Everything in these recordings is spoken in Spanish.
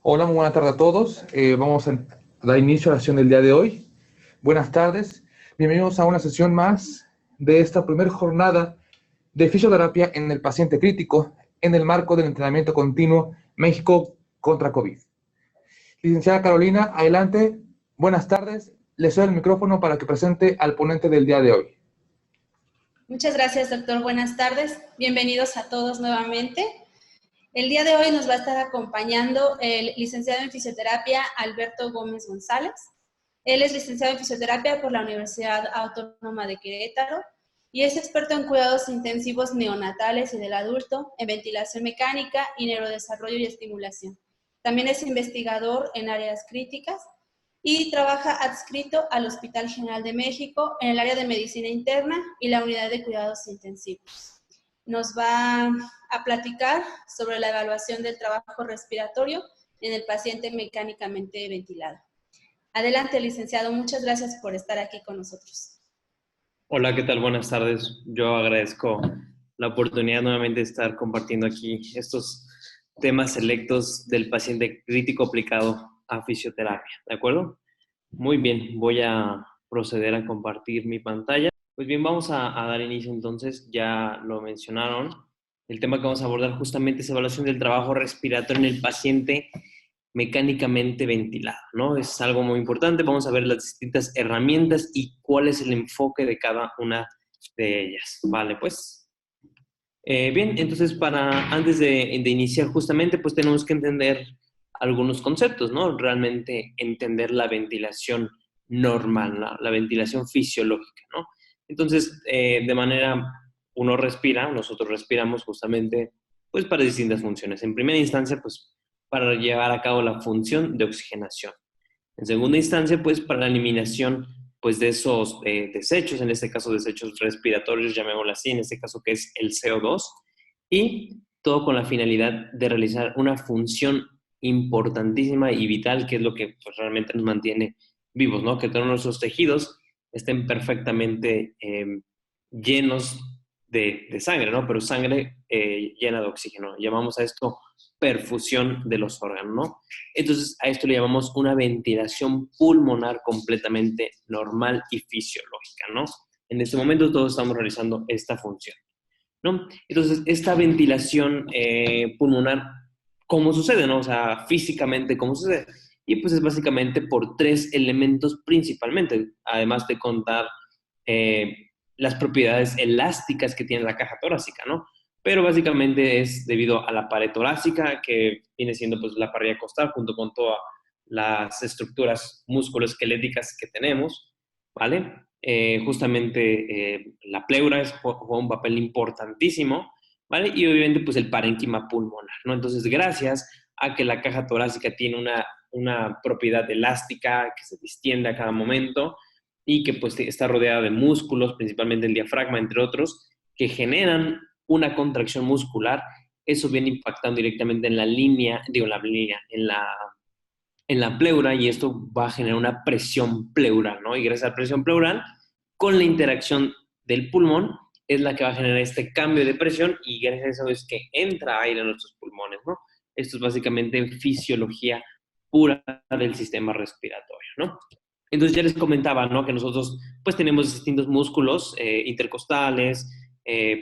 Hola, muy buenas tardes a todos. Vamos a dar inicio a la sesión del día de hoy. Buenas tardes. Bienvenidos a una sesión más de esta primera jornada de fisioterapia en el paciente crítico en el marco del entrenamiento continuo México contra COVID. Licenciada Carolina, adelante. Buenas tardes. Le cedo el micrófono para que presente al ponente del día de hoy. Muchas gracias, doctor. Buenas tardes. Bienvenidos a todos nuevamente. El día de hoy nos va a estar acompañando el licenciado en fisioterapia Alberto Gómez González. Él es licenciado en fisioterapia por la Universidad Autónoma de Querétaro y es experto en cuidados intensivos neonatales y del adulto, en ventilación mecánica y neurodesarrollo y estimulación. También es investigador en áreas críticas y trabaja adscrito al Hospital General de México en el área de medicina interna y la unidad de cuidados intensivos. Nos va a platicar sobre la evaluación del trabajo respiratorio en el paciente mecánicamente ventilado. Adelante, licenciado. Muchas gracias por estar aquí con nosotros. Hola, ¿qué tal? Buenas tardes. Yo agradezco la oportunidad nuevamente de estar compartiendo aquí estos temas selectos del paciente crítico aplicado a fisioterapia, ¿de acuerdo? Muy bien, voy a proceder a compartir mi pantalla. Pues bien, vamos a dar inicio entonces, ya lo mencionaron. El tema que vamos a abordar justamente es evaluación del trabajo respiratorio en el paciente mecánicamente ventilado, ¿no? Es algo muy importante. Vamos a ver las distintas herramientas y cuál es el enfoque de cada una de ellas. Vale, pues. Bien, entonces antes de iniciar justamente, pues tenemos que entender algunos conceptos, ¿no? Realmente entender la ventilación normal, la ventilación fisiológica, ¿no? Entonces, de manera, nosotros respiramos justamente, pues para distintas funciones. En primera instancia, pues para llevar a cabo la función de oxigenación. En segunda instancia, pues para la eliminación pues, de esos desechos, en este caso desechos respiratorios, llamémoslo así, en este caso que es el CO2, y todo con la finalidad de realizar una función importantísima y vital, que es lo que pues, realmente nos mantiene vivos, ¿no? Que todos nuestros tejidos estén perfectamente llenos de sangre, ¿no? Pero sangre llena de oxígeno. Llamamos a esto perfusión de los órganos, ¿no? Entonces, a esto le llamamos una ventilación pulmonar completamente normal y fisiológica, ¿no? En este momento todos estamos realizando esta función, ¿no? Entonces, esta ventilación pulmonar, ¿cómo sucede, no? O sea, físicamente, ¿cómo sucede? Y pues es básicamente por tres elementos principalmente, además de contar las propiedades elásticas que tiene la caja torácica, ¿no? Pero básicamente es debido a la pared torácica, que viene siendo pues la parrilla costal junto con todas las estructuras musculoesqueléticas que tenemos, ¿vale? Justamente la pleura juega un papel importantísimo, ¿vale? Y obviamente pues el parénquima pulmonar, ¿no? Entonces, gracias a que la caja torácica tiene una propiedad elástica que se distiende a cada momento y que pues está rodeada de músculos, principalmente el diafragma, entre otros, que generan una contracción muscular, eso viene impactando directamente en la línea, en la pleura, y esto va a generar una presión pleural, ¿no? Y gracias a la presión pleural, con la interacción del pulmón, es la que va a generar este cambio de presión y gracias a eso es que entra aire en nuestros pulmones, ¿no? Esto es básicamente fisiología pura del sistema respiratorio, ¿no? Entonces ya les comentaba, ¿no? Que nosotros pues tenemos distintos músculos intercostales,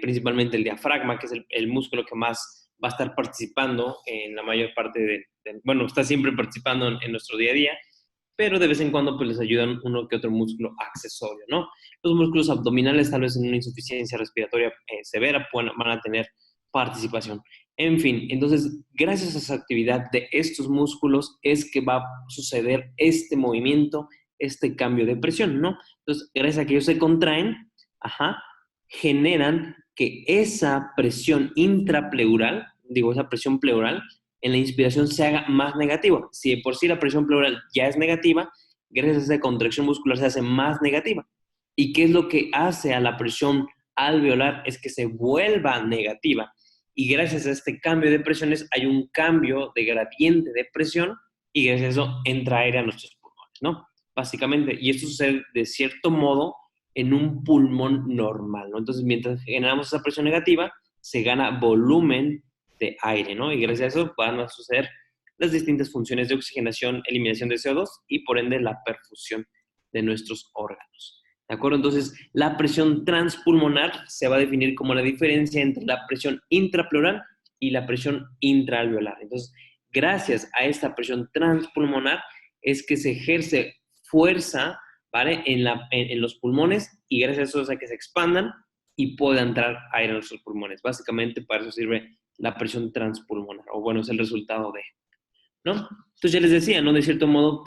principalmente el diafragma, que es el músculo que más va a estar participando en la mayor parte bueno, está siempre participando en nuestro día a día, pero de vez en cuando pues les ayudan uno que otro músculo accesorio, ¿no? Los músculos abdominales tal vez en una insuficiencia respiratoria severa van a tener participación. En fin, entonces, gracias a esa actividad de estos músculos es que va a suceder este movimiento, este cambio de presión, ¿no? Entonces, gracias a que ellos se contraen, generan que esa presión intrapleural, esa presión pleural, en la inspiración se haga más negativa. Si de por sí la presión pleural ya es negativa, gracias a esa contracción muscular se hace más negativa. ¿Y qué es lo que hace a la presión alveolar? Es que se vuelva negativa. Y gracias a este cambio de presiones hay un cambio de gradiente de presión y gracias a eso entra aire a nuestros pulmones, ¿no? Básicamente, y esto sucede de cierto modo en un pulmón normal, ¿no? Entonces, mientras generamos esa presión negativa, se gana volumen de aire, ¿no? Y gracias a eso van a suceder las distintas funciones de oxigenación, eliminación de CO2 y por ende la perfusión de nuestros órganos. ¿De acuerdo? Entonces, la presión transpulmonar se va a definir como la diferencia entre la presión intrapleural y la presión intraalveolar. Entonces, gracias a esta presión transpulmonar es que se ejerce fuerza, ¿vale? En los pulmones, y gracias a eso es a que se expandan y pueda entrar aire a nuestros pulmones. Básicamente para eso sirve la presión transpulmonar, o bueno, es el resultado de, ¿no? Entonces ya les decía, ¿no? De cierto modo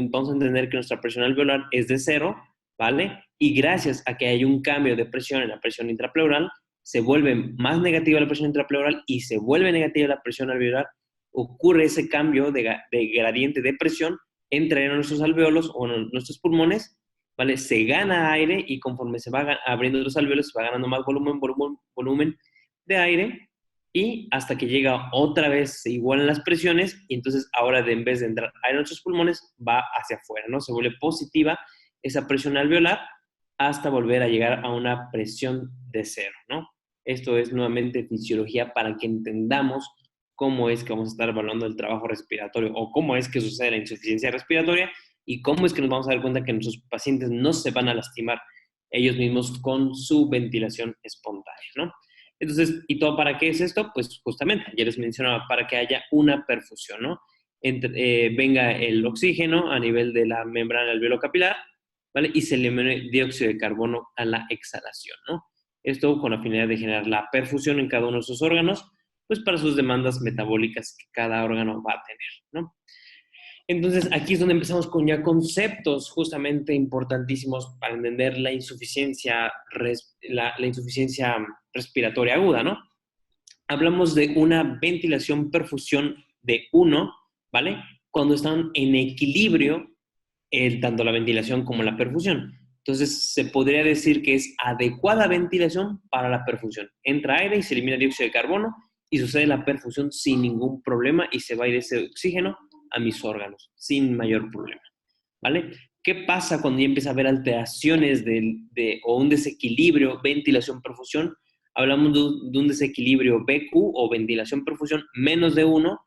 vamos a entender que nuestra presión alveolar es de 0, ¿vale? Y gracias a que hay un cambio de presión en la presión intrapleural, se vuelve más negativa la presión intrapleural y se vuelve negativa la presión alveolar, ocurre ese cambio de gradiente de presión entre nuestros alveolos o nuestros pulmones, ¿vale? Se gana aire y conforme se va abriendo los alveolos se va ganando más volumen de aire, y hasta que llega otra vez, se igualan las presiones y entonces ahora en vez de entrar aire a nuestros pulmones va hacia afuera, ¿no? Se vuelve positiva esa presión alveolar hasta volver a llegar a una presión de 0, ¿no? Esto es nuevamente fisiología para que entendamos cómo es que vamos a estar evaluando el trabajo respiratorio o cómo es que sucede la insuficiencia respiratoria y cómo es que nos vamos a dar cuenta que nuestros pacientes no se van a lastimar ellos mismos con su ventilación espontánea, ¿no? Entonces, ¿y todo para qué es esto? Pues justamente, ya les mencionaba, para que haya una perfusión, ¿no? Venga el oxígeno a nivel de la membrana alveolo capilar, ¿vale? Y se elimine dióxido de carbono a la exhalación, ¿no? Esto con la finalidad de generar la perfusión en cada uno de sus órganos, pues para sus demandas metabólicas que cada órgano va a tener, ¿no? Entonces, aquí es donde empezamos con ya conceptos justamente importantísimos para entender la insuficiencia respiratoria aguda, ¿no? Hablamos de una ventilación-perfusión de 1, ¿vale? Cuando están en equilibrio tanto la ventilación como la perfusión. Entonces, se podría decir que es adecuada ventilación para la perfusión. Entra aire y se elimina dióxido de carbono y sucede la perfusión sin ningún problema y se va a ir ese oxígeno a mis órganos sin mayor problema, ¿vale? ¿Qué pasa cuando ya empieza a haber alteraciones o un desequilibrio ventilación-perfusión? Hablamos de un desequilibrio BQ o ventilación-perfusión menos de 1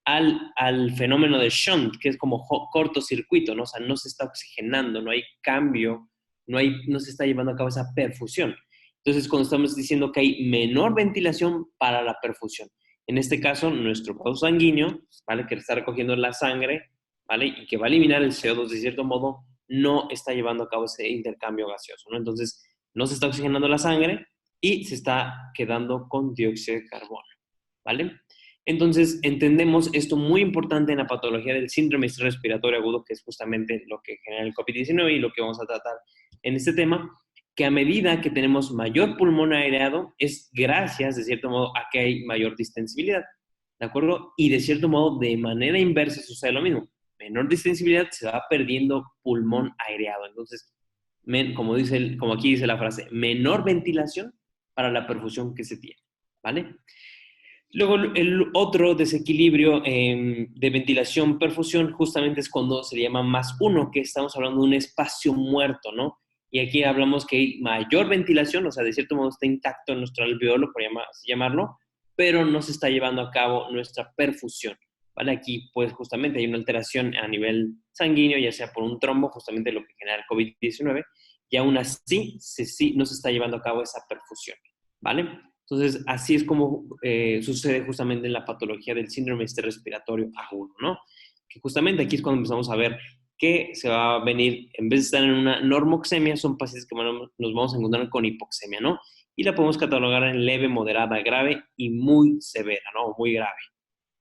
al fenómeno de shunt, que es como cortocircuito, ¿no? O sea, no se está oxigenando, no hay cambio, no se está llevando a cabo esa perfusión. Entonces, cuando estamos diciendo que hay menor ventilación para la perfusión, en este caso, nuestro vaso sanguíneo, ¿vale? Que está recogiendo la sangre, ¿vale? Y que va a eliminar el CO2 de cierto modo, no está llevando a cabo ese intercambio gaseoso, ¿no? Entonces, no se está oxigenando la sangre y se está quedando con dióxido de carbono, ¿vale? Entonces, entendemos esto muy importante en la patología del síndrome respiratorio agudo, que es justamente lo que genera el COVID-19 y lo que vamos a tratar en este tema, que a medida que tenemos mayor pulmón aireado, es gracias, de cierto modo, a que hay mayor distensibilidad, ¿de acuerdo? Y de cierto modo, de manera inversa sucede lo mismo. Menor distensibilidad, se va perdiendo pulmón aireado. Entonces, como aquí dice la frase, menor ventilación para la perfusión que se tiene, ¿vale? Luego, el otro desequilibrio de ventilación-perfusión justamente es cuando se llama +1, que estamos hablando de un espacio muerto, ¿no? Y aquí hablamos que hay mayor ventilación, o sea, de cierto modo está intacto nuestro alveolo, por llamarlo, pero no se está llevando a cabo nuestra perfusión, ¿vale? Aquí, pues, justamente hay una alteración a nivel sanguíneo, ya sea por un trombo, justamente lo que genera el COVID-19, y aún así no se está llevando a cabo esa perfusión, ¿vale? Entonces, así es como sucede justamente en la patología del síndrome respiratorio agudo, ¿no? Que justamente aquí es cuando empezamos a ver que se va a venir, en vez de estar en una normoxemia, son pacientes que nos vamos a encontrar con hipoxemia, ¿no? Y la podemos catalogar en leve, moderada, grave y muy severa, ¿no? Muy grave,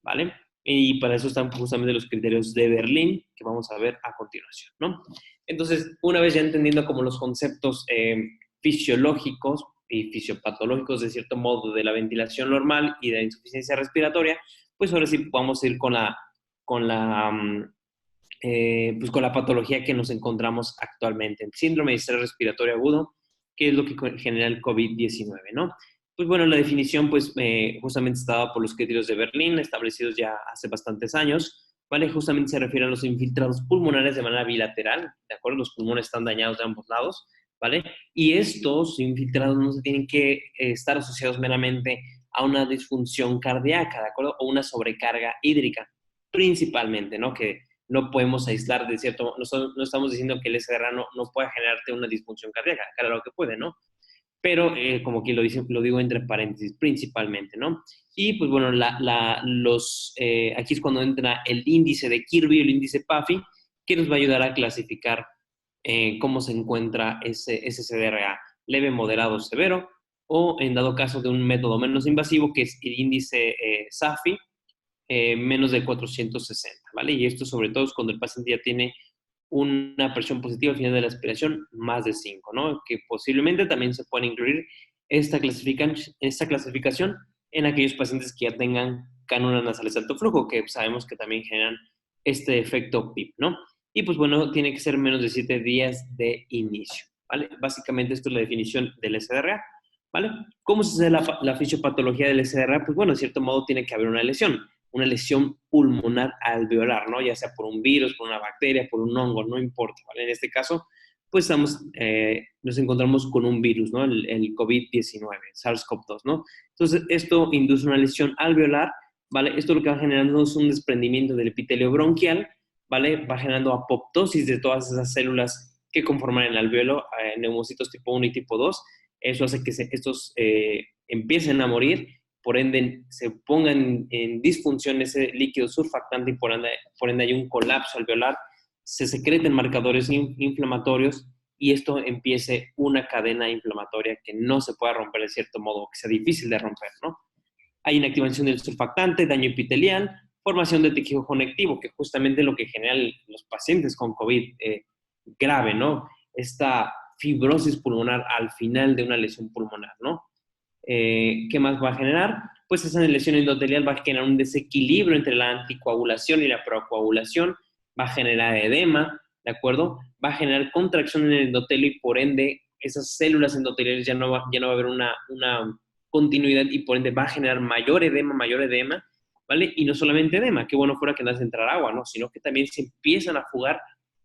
¿vale? Y para eso están justamente los criterios de Berlín, que vamos a ver a continuación, ¿no? Entonces, una vez ya entendiendo como los conceptos fisiológicos y fisiopatológicos, de cierto modo, de la ventilación normal y de la insuficiencia respiratoria, pues ahora sí vamos a ir con la patología que nos encontramos actualmente, el síndrome de estrés respiratorio agudo, que es lo que genera el COVID-19, ¿no? Pues bueno, la definición pues justamente está dada por los criterios de Berlín, establecidos ya hace bastantes años, ¿vale? Justamente se refiere a los infiltrados pulmonares de manera bilateral, ¿de acuerdo? Los pulmones están dañados de ambos lados, ¿vale? Y estos infiltrados no se tienen que estar asociados meramente a una disfunción cardíaca, ¿de acuerdo? O una sobrecarga hídrica. principalmente, ¿no? Que no podemos aislar de cierto, no estamos diciendo que el SDRA no pueda generarte una disfunción cardíaca, claro que puede, ¿no? Pero como aquí lo digo entre paréntesis, principalmente, ¿no? Y pues bueno, aquí es cuando entra el índice de Kirby, el índice PAFI, que nos va a ayudar a clasificar cómo se encuentra ese SDRA, leve, moderado, severo, o en dado caso de un método menos invasivo, que es el índice SAFI, menos de 460, ¿vale? Y esto sobre todo es cuando el paciente ya tiene una presión positiva al final de la aspiración más de 5, ¿no? Que posiblemente también se pueda incluir esta clasificación en aquellos pacientes que ya tengan cánulas nasales de alto flujo, que sabemos que también generan este efecto PIP, ¿no? Y pues bueno, tiene que ser menos de 7 días de inicio, ¿vale? Básicamente esto es la definición del SDRA, ¿vale? ¿Cómo se hace la fisiopatología del SDRA? Pues bueno, de cierto modo tiene que haber una lesión pulmonar alveolar, ¿no? Ya sea por un virus, por una bacteria, por un hongo, no importa, ¿vale? En este caso, pues nos encontramos con un virus, ¿no? El COVID-19, SARS-CoV-2, ¿no? Entonces, esto induce una lesión alveolar, ¿vale? Esto lo que va generando es un desprendimiento del epitelio bronquial, ¿vale? Va generando apoptosis de todas esas células que conforman el alveolo, neumocitos tipo 1 y tipo 2. Eso hace que estos empiecen a morir, por ende se pongan en disfunción ese líquido surfactante y por ende hay un colapso alveolar, se secreten marcadores inflamatorios y esto empiece una cadena inflamatoria que no se pueda romper de cierto modo, que sea difícil de romper, ¿no? Hay inactivación del surfactante, daño epitelial, formación de tejido conectivo, que justamente es lo que generan los pacientes con COVID grave, ¿no? Esta fibrosis pulmonar al final de una lesión pulmonar, ¿no? ¿Qué más va a generar? Pues esa lesión endotelial va a generar un desequilibrio entre la anticoagulación y la procoagulación, va a generar edema, ¿de acuerdo? Va a generar contracción en el endotelio y por ende esas células endoteliales ya no va a haber una continuidad y por ende va a generar mayor edema, ¿vale? Y no solamente edema, qué bueno fuera que no hace entrar agua, ¿no? Sino que también se empiezan a fugar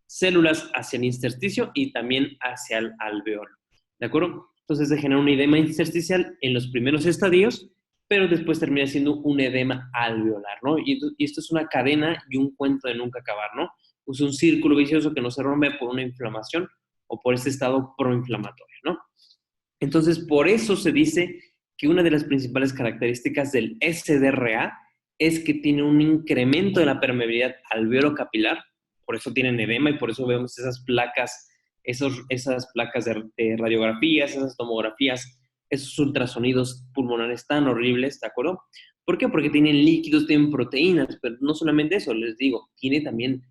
células hacia el intersticio y también hacia el alveolo, ¿de acuerdo? Entonces se genera un edema intersticial en los primeros estadios, pero después termina siendo un edema alveolar, ¿no? Y esto es una cadena y un cuento de nunca acabar, ¿no? Es un círculo vicioso que no se rompe por una inflamación o por este estado proinflamatorio, ¿no? Entonces, por eso se dice que una de las principales características del SDRA es que tiene un incremento de la permeabilidad alveolo-capilar, por eso tienen edema y por eso vemos esas placas, esas placas de radiografías, esas tomografías, esos ultrasonidos pulmonares tan horribles, ¿de acuerdo? ¿Por qué? Porque tienen líquidos, tienen proteínas, pero no solamente eso, les digo, tiene también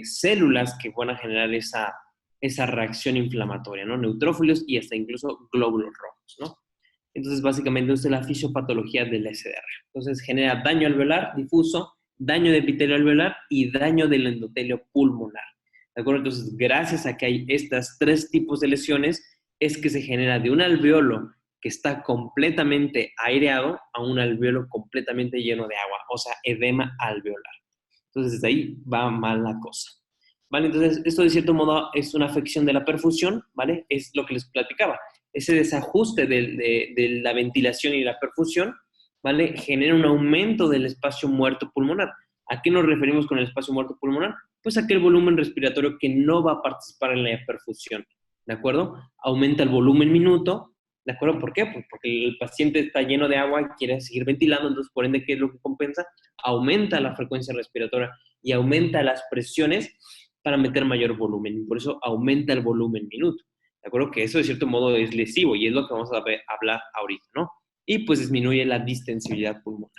células que van a generar esa reacción inflamatoria, ¿no? Neutrófilos y hasta incluso glóbulos rojos, ¿no? Entonces, básicamente, esta es la fisiopatología del SDR. Entonces, genera daño alveolar difuso, daño de epitelio alveolar y daño del endotelio pulmonar. ¿De acuerdo? Entonces, gracias a que hay estos 3 tipos de lesiones, es que se genera de un alveolo que está completamente aireado a un alveolo completamente lleno de agua, o sea, edema alveolar. Entonces, desde ahí va mal la cosa. ¿Vale? Entonces, esto de cierto modo es una afección de la perfusión, ¿vale? Es lo que les platicaba. Ese desajuste de la ventilación y la perfusión, ¿vale? Genera un aumento del espacio muerto pulmonar. ¿A qué nos referimos con el espacio muerto pulmonar? Pues aquel volumen respiratorio que no va a participar en la perfusión, ¿de acuerdo? Aumenta el volumen minuto, ¿de acuerdo? ¿Por qué? Pues porque el paciente está lleno de agua y quiere seguir ventilando, entonces por ende, ¿qué es lo que compensa? Aumenta la frecuencia respiratoria y aumenta las presiones para meter mayor volumen, y por eso aumenta el volumen minuto, ¿de acuerdo? Que eso de cierto modo es lesivo y es lo que vamos a hablar ahorita, ¿no? Y pues disminuye la distensibilidad pulmonar.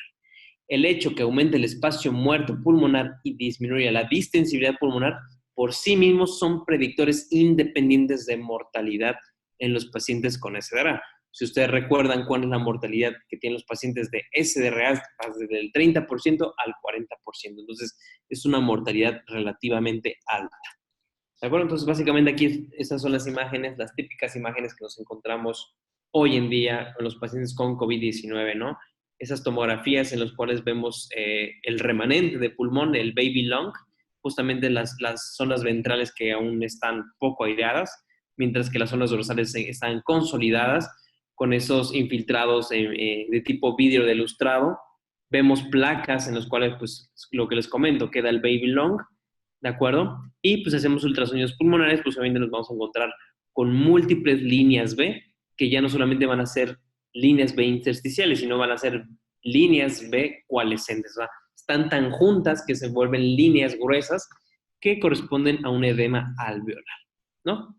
El hecho que aumente el espacio muerto pulmonar y disminuya la distensibilidad pulmonar por sí mismos son predictores independientes de mortalidad en los pacientes con SDRA. Si ustedes recuerdan cuál es la mortalidad que tienen los pacientes de SDRA, desde el 30% al 40%. Entonces, es una mortalidad relativamente alta. ¿De acuerdo? Entonces, básicamente aquí estas son las imágenes, las típicas imágenes que nos encontramos hoy en día con los pacientes con COVID-19, ¿no? Esas tomografías en las cuales vemos el remanente de pulmón, el baby lung, justamente las zonas ventrales que aún están poco aireadas, mientras que las zonas dorsales están consolidadas con esos infiltrados de tipo vidrio de lustrado, Vemos placas en las cuales, pues, lo que les comento, queda el baby long, ¿de acuerdo? Y pues hacemos ultrasonidos pulmonares, pues obviamente nos vamos a encontrar con múltiples líneas B, que ya no solamente van a ser líneas B intersticiales, sino van a ser líneas B coalescentes, ¿verdad? Están tan juntas que se vuelven líneas gruesas que corresponden a un edema alveolar, ¿no?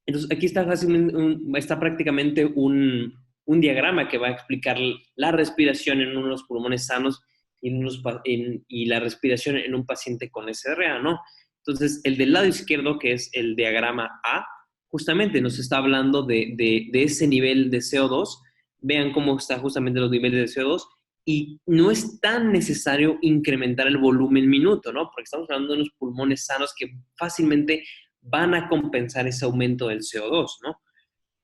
Entonces, aquí está prácticamente un diagrama que va a explicar la respiración en unos pulmones sanos y la respiración en un paciente con SRA, ¿no? Entonces, el del lado izquierdo, que es el diagrama A, justamente nos está hablando de ese nivel de CO2. Vean cómo están justamente los niveles de CO2 y no es tan necesario incrementar el volumen minuto, ¿no? Porque estamos hablando de unos pulmones sanos que fácilmente van a compensar ese aumento del CO2, ¿no?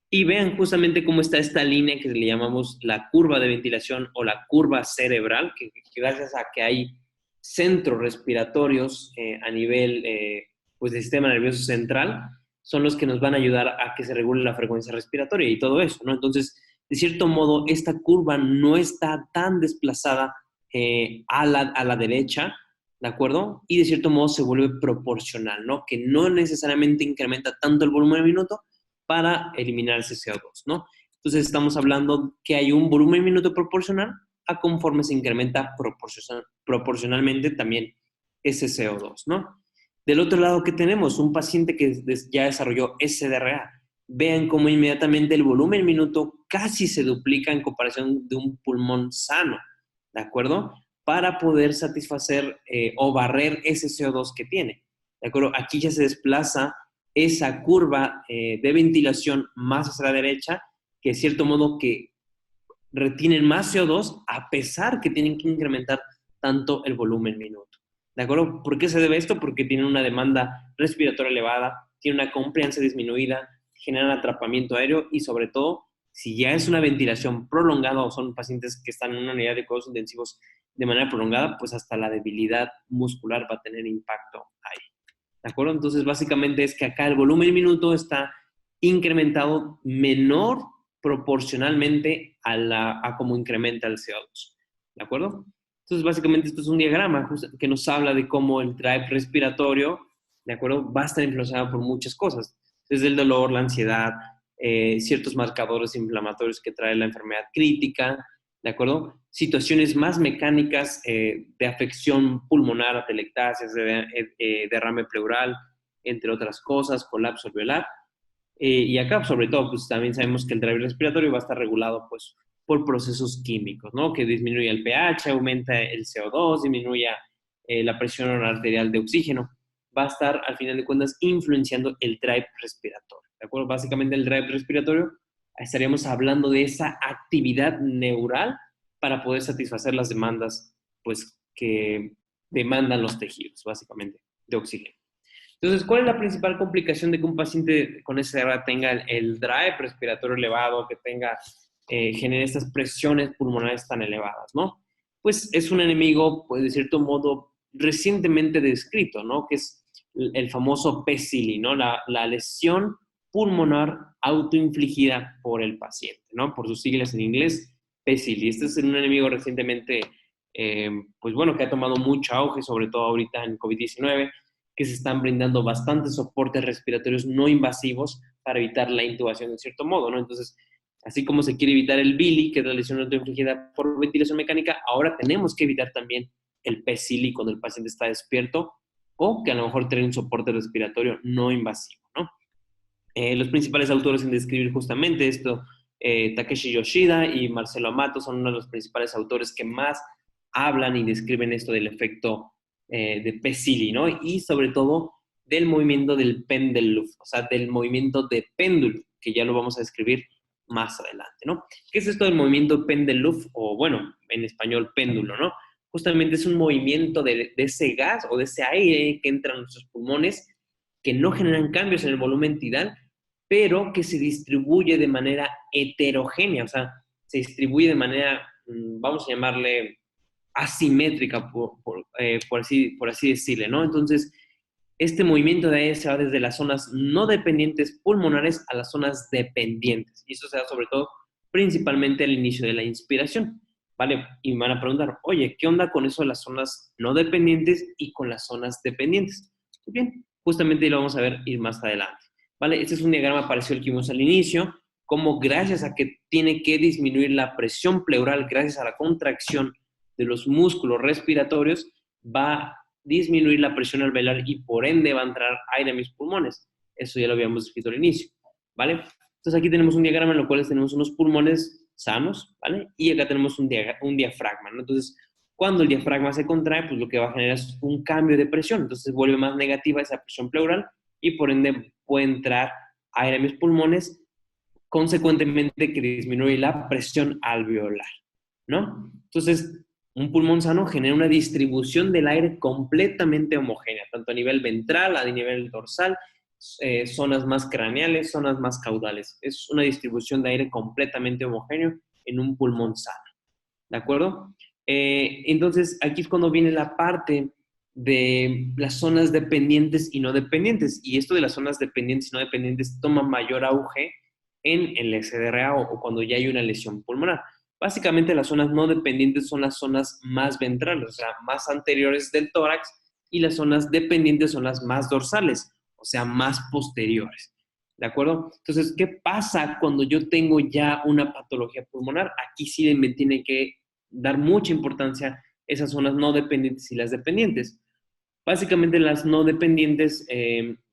Y vean justamente cómo está esta línea que le llamamos la curva de ventilación o la curva cerebral, que gracias a que hay centros respiratorios a nivel pues, del sistema nervioso central, son los que nos van a ayudar a que se regule la frecuencia respiratoria y todo eso, ¿no? Entonces, de cierto modo, esta curva no está tan desplazada a la derecha, ¿de acuerdo? Y de cierto modo se vuelve proporcional, ¿no? Que no necesariamente incrementa tanto el volumen de minuto para eliminar ese CO2, ¿no? Entonces estamos hablando que hay un volumen minuto proporcional a conforme se incrementa proporcionalmente también ese CO2, ¿no? Del otro lado, ¿qué tenemos? Un paciente que ya desarrolló SDRA. Vean cómo inmediatamente el volumen minuto casi se duplica en comparación de un pulmón sano, ¿de acuerdo? Para poder satisfacer o barrer ese CO2 que tiene, ¿de acuerdo? Aquí ya se desplaza esa curva de ventilación más hacia la derecha, que de cierto modo que retienen más CO2 a pesar que tienen que incrementar tanto el volumen minuto. ¿De acuerdo? ¿Por qué se debe esto? Porque tienen una demanda respiratoria elevada, tienen una compliance disminuida, generan atrapamiento aéreo y sobre todo, si ya es una ventilación prolongada o son pacientes que están en una unidad de cuidados intensivos de manera prolongada, pues hasta la debilidad muscular va a tener impacto ahí. ¿De acuerdo? Entonces, básicamente es que acá el volumen minuto está incrementado menor proporcionalmente a cómo incrementa el CO2. ¿De acuerdo? Entonces, básicamente esto es un diagrama que nos habla de cómo el drive respiratorio, ¿de acuerdo? Va a estar influenciado por muchas cosas. Desde el dolor, la ansiedad, ciertos marcadores inflamatorios que trae la enfermedad crítica, ¿de acuerdo? Situaciones más mecánicas de afección pulmonar, atelectasias, derrame pleural, entre otras cosas, colapso alveolar. Y acá, sobre todo, pues también sabemos que el drive respiratorio va a estar regulado, pues, por procesos químicos, ¿no? Que disminuye el pH, aumenta el CO2, disminuye la presión arterial de oxígeno. Va a estar, al final de cuentas, influenciando el drive respiratorio, ¿de acuerdo? Básicamente el drive respiratorio, estaríamos hablando de esa actividad neural para poder satisfacer las demandas, pues, que demandan los tejidos, básicamente, de oxígeno. Entonces, ¿cuál es la principal complicación de que un paciente con SDRA tenga el drive respiratorio elevado, que genere estas presiones pulmonares tan elevadas, ¿no? Pues es un enemigo, pues de cierto modo, recientemente descrito, ¿no? Que es el famoso PCILI, ¿no? La lesión pulmonar autoinfligida por el paciente, ¿no? Por sus siglas en inglés, PCILI. Este es un enemigo recientemente, pues bueno, que ha tomado mucho auge, sobre todo ahorita en COVID-19, que se están brindando bastantes soportes respiratorios no invasivos para evitar la intubación de cierto modo, ¿no? Entonces, así como se quiere evitar el BILI, que es la lesión autoinfligida por ventilación mecánica, ahora tenemos que evitar también el PCILI cuando el paciente está despierto o que a lo mejor tiene un soporte respiratorio no invasivo, ¿no? Los principales autores en describir justamente esto, Takeshi Yoshida y Marcelo Amato, son uno de los principales autores que más hablan y describen esto del efecto de PCILI, ¿no? Y sobre todo del movimiento del pendulum, o sea, del movimiento de péndulo, que ya lo vamos a describir más adelante, ¿no? ¿Qué es esto del movimiento pendulum? O bueno, en español péndulo, ¿no? Justamente es un movimiento de ese gas o de ese aire que entra en nuestros pulmones, que no generan cambios en el volumen tidal, pero que se distribuye de manera heterogénea, o sea, se distribuye de manera, vamos a llamarle, asimétrica, por así decirle, ¿no? Entonces, este movimiento de aire se va desde las zonas no dependientes pulmonares a las zonas dependientes. Y eso se da sobre todo, principalmente al inicio de la inspiración. ¿vale? Y me van a preguntar, oye, ¿qué onda con eso de las zonas no dependientes y con las zonas dependientes? Muy bien, justamente lo vamos a ver ir más adelante, ¿vale? Este es un diagrama parecido al que vimos al inicio, como gracias a que tiene que disminuir la presión pleural, gracias a la contracción de los músculos respiratorios, va a disminuir la presión alveolar y por ende va a entrar aire a mis pulmones. Eso ya lo habíamos descrito al inicio, ¿vale? Entonces aquí tenemos un diagrama en el cual tenemos unos pulmones sanos, ¿vale? Y acá tenemos un diafragma, ¿no? Entonces, cuando el diafragma se contrae, pues lo que va a generar es un cambio de presión. Entonces vuelve más negativa esa presión pleural y por ende puede entrar aire a mis pulmones, consecuentemente que disminuye la presión alveolar, ¿no? Entonces, un pulmón sano genera una distribución del aire completamente homogénea, tanto a nivel ventral, a nivel dorsal, zonas más craneales, zonas más caudales. Es una distribución de aire completamente homogéneo en un pulmón sano, ¿de acuerdo? Entonces, aquí es cuando viene la parte de las zonas dependientes y no dependientes. Y esto de las zonas dependientes y no dependientes toma mayor auge en el SDRA o cuando ya hay una lesión pulmonar. Básicamente las zonas no dependientes son las zonas más ventrales, o sea, más anteriores del tórax, y las zonas dependientes son las más dorsales, o sea, más posteriores. ¿De acuerdo? Entonces, ¿qué pasa cuando yo tengo ya una patología pulmonar? Aquí sí me tiene que dar mucha importancia esas zonas no dependientes y las dependientes. Básicamente las no dependientes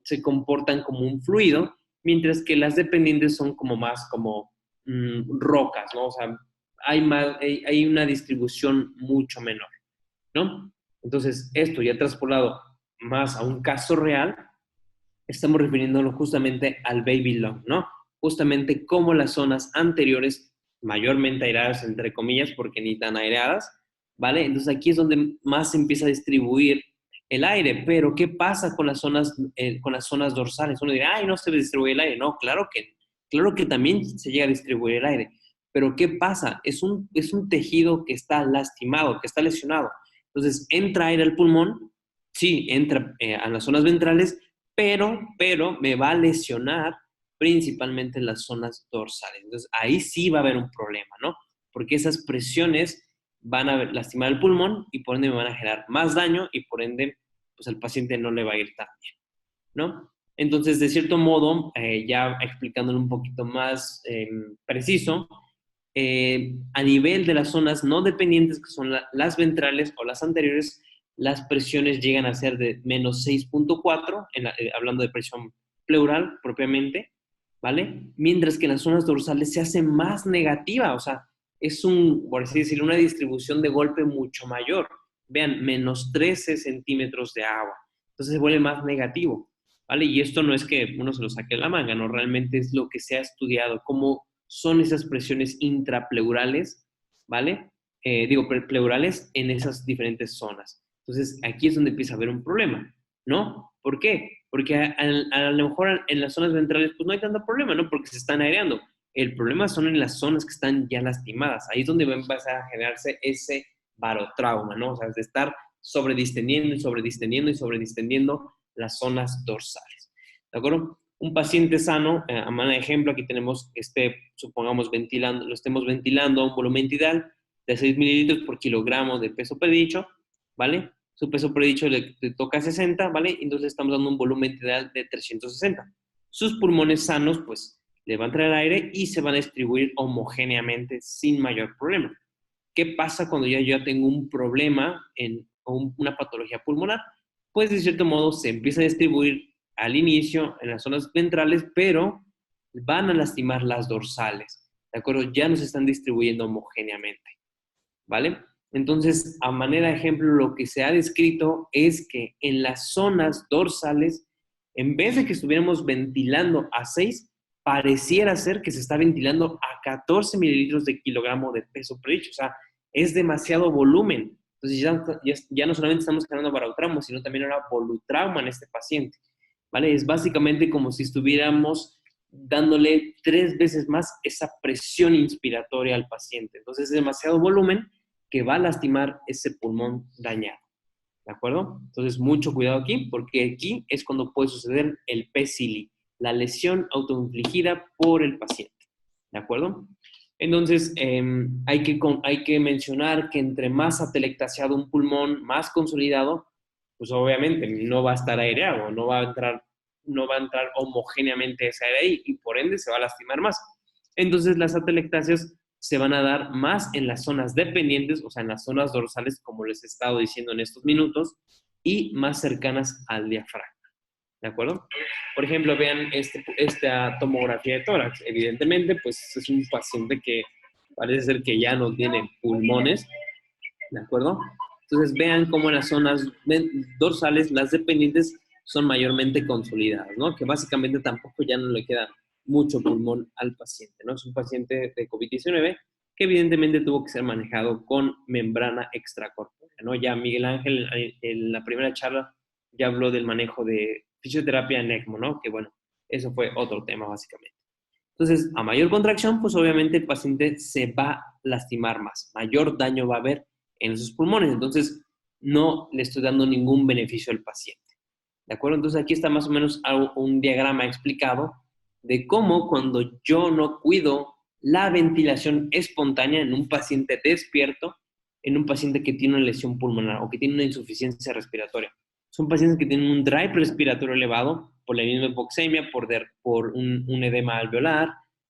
se comportan como un fluido, mientras que las dependientes son como más como rocas, ¿no? O sea, hay una distribución mucho menor, ¿no? Entonces, esto ya traspolado más a un caso real, estamos refiriéndonos justamente al baby lung, ¿no? Justamente como las zonas anteriores, mayormente aireadas, entre comillas, porque ni tan aireadas, ¿vale? Entonces aquí es donde más se empieza a distribuir el aire, pero ¿qué pasa con las zonas dorsales? Uno dirá, ay, no se distribuye el aire. No, claro que también se llega a distribuir el aire, pero ¿qué pasa? Es un tejido que está lastimado, que está lesionado. Entonces, entra aire al pulmón, sí, entra a las zonas ventrales, pero me va a lesionar principalmente en las zonas dorsales. Entonces, ahí sí va a haber un problema, ¿no? Porque esas presiones van a lastimar el pulmón y por ende me van a generar más daño y por ende, pues al paciente no le va a ir tan bien, ¿no? Entonces, de cierto modo, ya explicándolo un poquito más preciso, a nivel de las zonas no dependientes, que son las ventrales o las anteriores, las presiones llegan a ser de menos 6.4, hablando de presión pleural propiamente, ¿vale? Mientras que en las zonas dorsales se hace más negativa, o sea, es por así decirlo, una distribución de golpe mucho mayor. Vean, menos 13 centímetros de agua. Entonces se vuelve más negativo, ¿vale? Y esto no es que uno se lo saque de la manga, ¿no? Realmente es lo que se ha estudiado, cómo son esas presiones intrapleurales, ¿vale? Pleurales en esas diferentes zonas. Entonces, aquí es donde empieza a haber un problema, ¿no? ¿Por qué? Porque a lo mejor en las zonas ventrales, pues no hay tanto problema, ¿no? Porque se están aireando. El problema son en las zonas que están ya lastimadas. Ahí es donde va a empezar a generarse ese barotrauma, ¿no? O sea, de estar sobredistendiendo y sobredistendiendo y sobredistendiendo las zonas dorsales. ¿De acuerdo? Un paciente sano, a manera de ejemplo, aquí tenemos supongamos, lo estemos ventilando a un volumen ideal de 6 mililitros por kilogramo de peso predicho, ¿vale? Su peso predicho le toca 60, ¿vale? Entonces estamos dando un volumen ideal de 360. Sus pulmones sanos, pues, le va a entrar el aire y se van a distribuir homogéneamente sin mayor problema. ¿Qué pasa cuando ya tengo un problema o una patología pulmonar? Pues, de cierto modo, se empieza a distribuir al inicio en las zonas ventrales, pero van a lastimar las dorsales, ¿de acuerdo? Ya no se están distribuyendo homogéneamente, ¿vale? Entonces, a manera de ejemplo, lo que se ha descrito es que en las zonas dorsales, en vez de que estuviéramos ventilando a 6, pareciera ser que se está ventilando a 14 mililitros de kilogramo de peso predicho. O sea, es demasiado volumen. Entonces, ya no solamente estamos generando barotrauma, sino también ahora volutrauma en este paciente, ¿vale? Es básicamente como si estuviéramos dándole 3 veces más esa presión inspiratoria al paciente. Entonces, es demasiado volumen que va a lastimar ese pulmón dañado, ¿de acuerdo? Entonces, mucho cuidado aquí, porque aquí es cuando puede suceder el PCLI, la lesión autoinfligida por el paciente, ¿de acuerdo? Entonces, hay que mencionar que entre más atelectaseado un pulmón, más consolidado, pues obviamente no va a estar aireado, no va a entrar homogéneamente ese aire ahí y por ende se va a lastimar más. Entonces, las atelectasias se van a dar más en las zonas dependientes, o sea, en las zonas dorsales, como les he estado diciendo en estos minutos, y más cercanas al diafragma. ¿De acuerdo? Por ejemplo, vean esta tomografía de tórax. Evidentemente, pues es un paciente que parece ser que ya no tiene pulmones, ¿de acuerdo? Entonces, vean cómo en las zonas dorsales las dependientes son mayormente consolidadas, ¿no? Que básicamente tampoco ya no le queda mucho pulmón al paciente, ¿no? Es un paciente de COVID-19 que evidentemente tuvo que ser manejado con membrana extracorpórea, ¿no? Ya Miguel Ángel en la primera charla ya habló del manejo de fisioterapia en ECMO, ¿no? Que bueno, eso fue otro tema básicamente. Entonces, a mayor contracción, pues obviamente el paciente se va a lastimar más, mayor daño va a haber en esos pulmones. Entonces, no le estoy dando ningún beneficio al paciente. ¿De acuerdo? Entonces, aquí está más o menos un diagrama explicado de cómo cuando yo no cuido la ventilación espontánea en un paciente despierto, en un paciente que tiene una lesión pulmonar o que tiene una insuficiencia respiratoria. Son pacientes que tienen un drive respiratorio elevado por la misma hipoxemia, por un edema alveolar,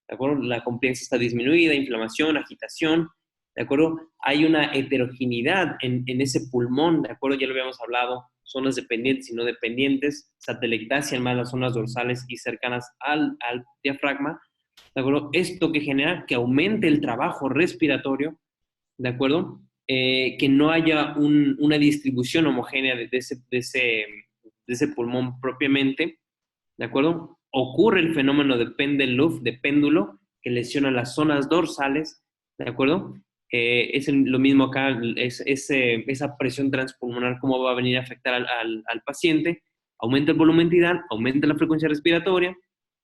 ¿de acuerdo? La compliance está disminuida, inflamación, agitación, ¿de acuerdo? Hay una heterogeneidad en ese pulmón, ¿de acuerdo? Ya lo habíamos hablado, zonas dependientes y no dependientes, satelectasia en más las zonas dorsales y cercanas al diafragma, ¿de acuerdo? Esto que genera que aumente el trabajo respiratorio, ¿de acuerdo? Que no haya una distribución homogénea de ese pulmón propiamente, ¿de acuerdo? Ocurre el fenómeno de Pendelluff, de péndulo, que lesiona las zonas dorsales, ¿de acuerdo? Es lo mismo acá, esa presión transpulmonar, cómo va a venir a afectar al paciente. Aumenta el volumen tidal, aumenta la frecuencia respiratoria,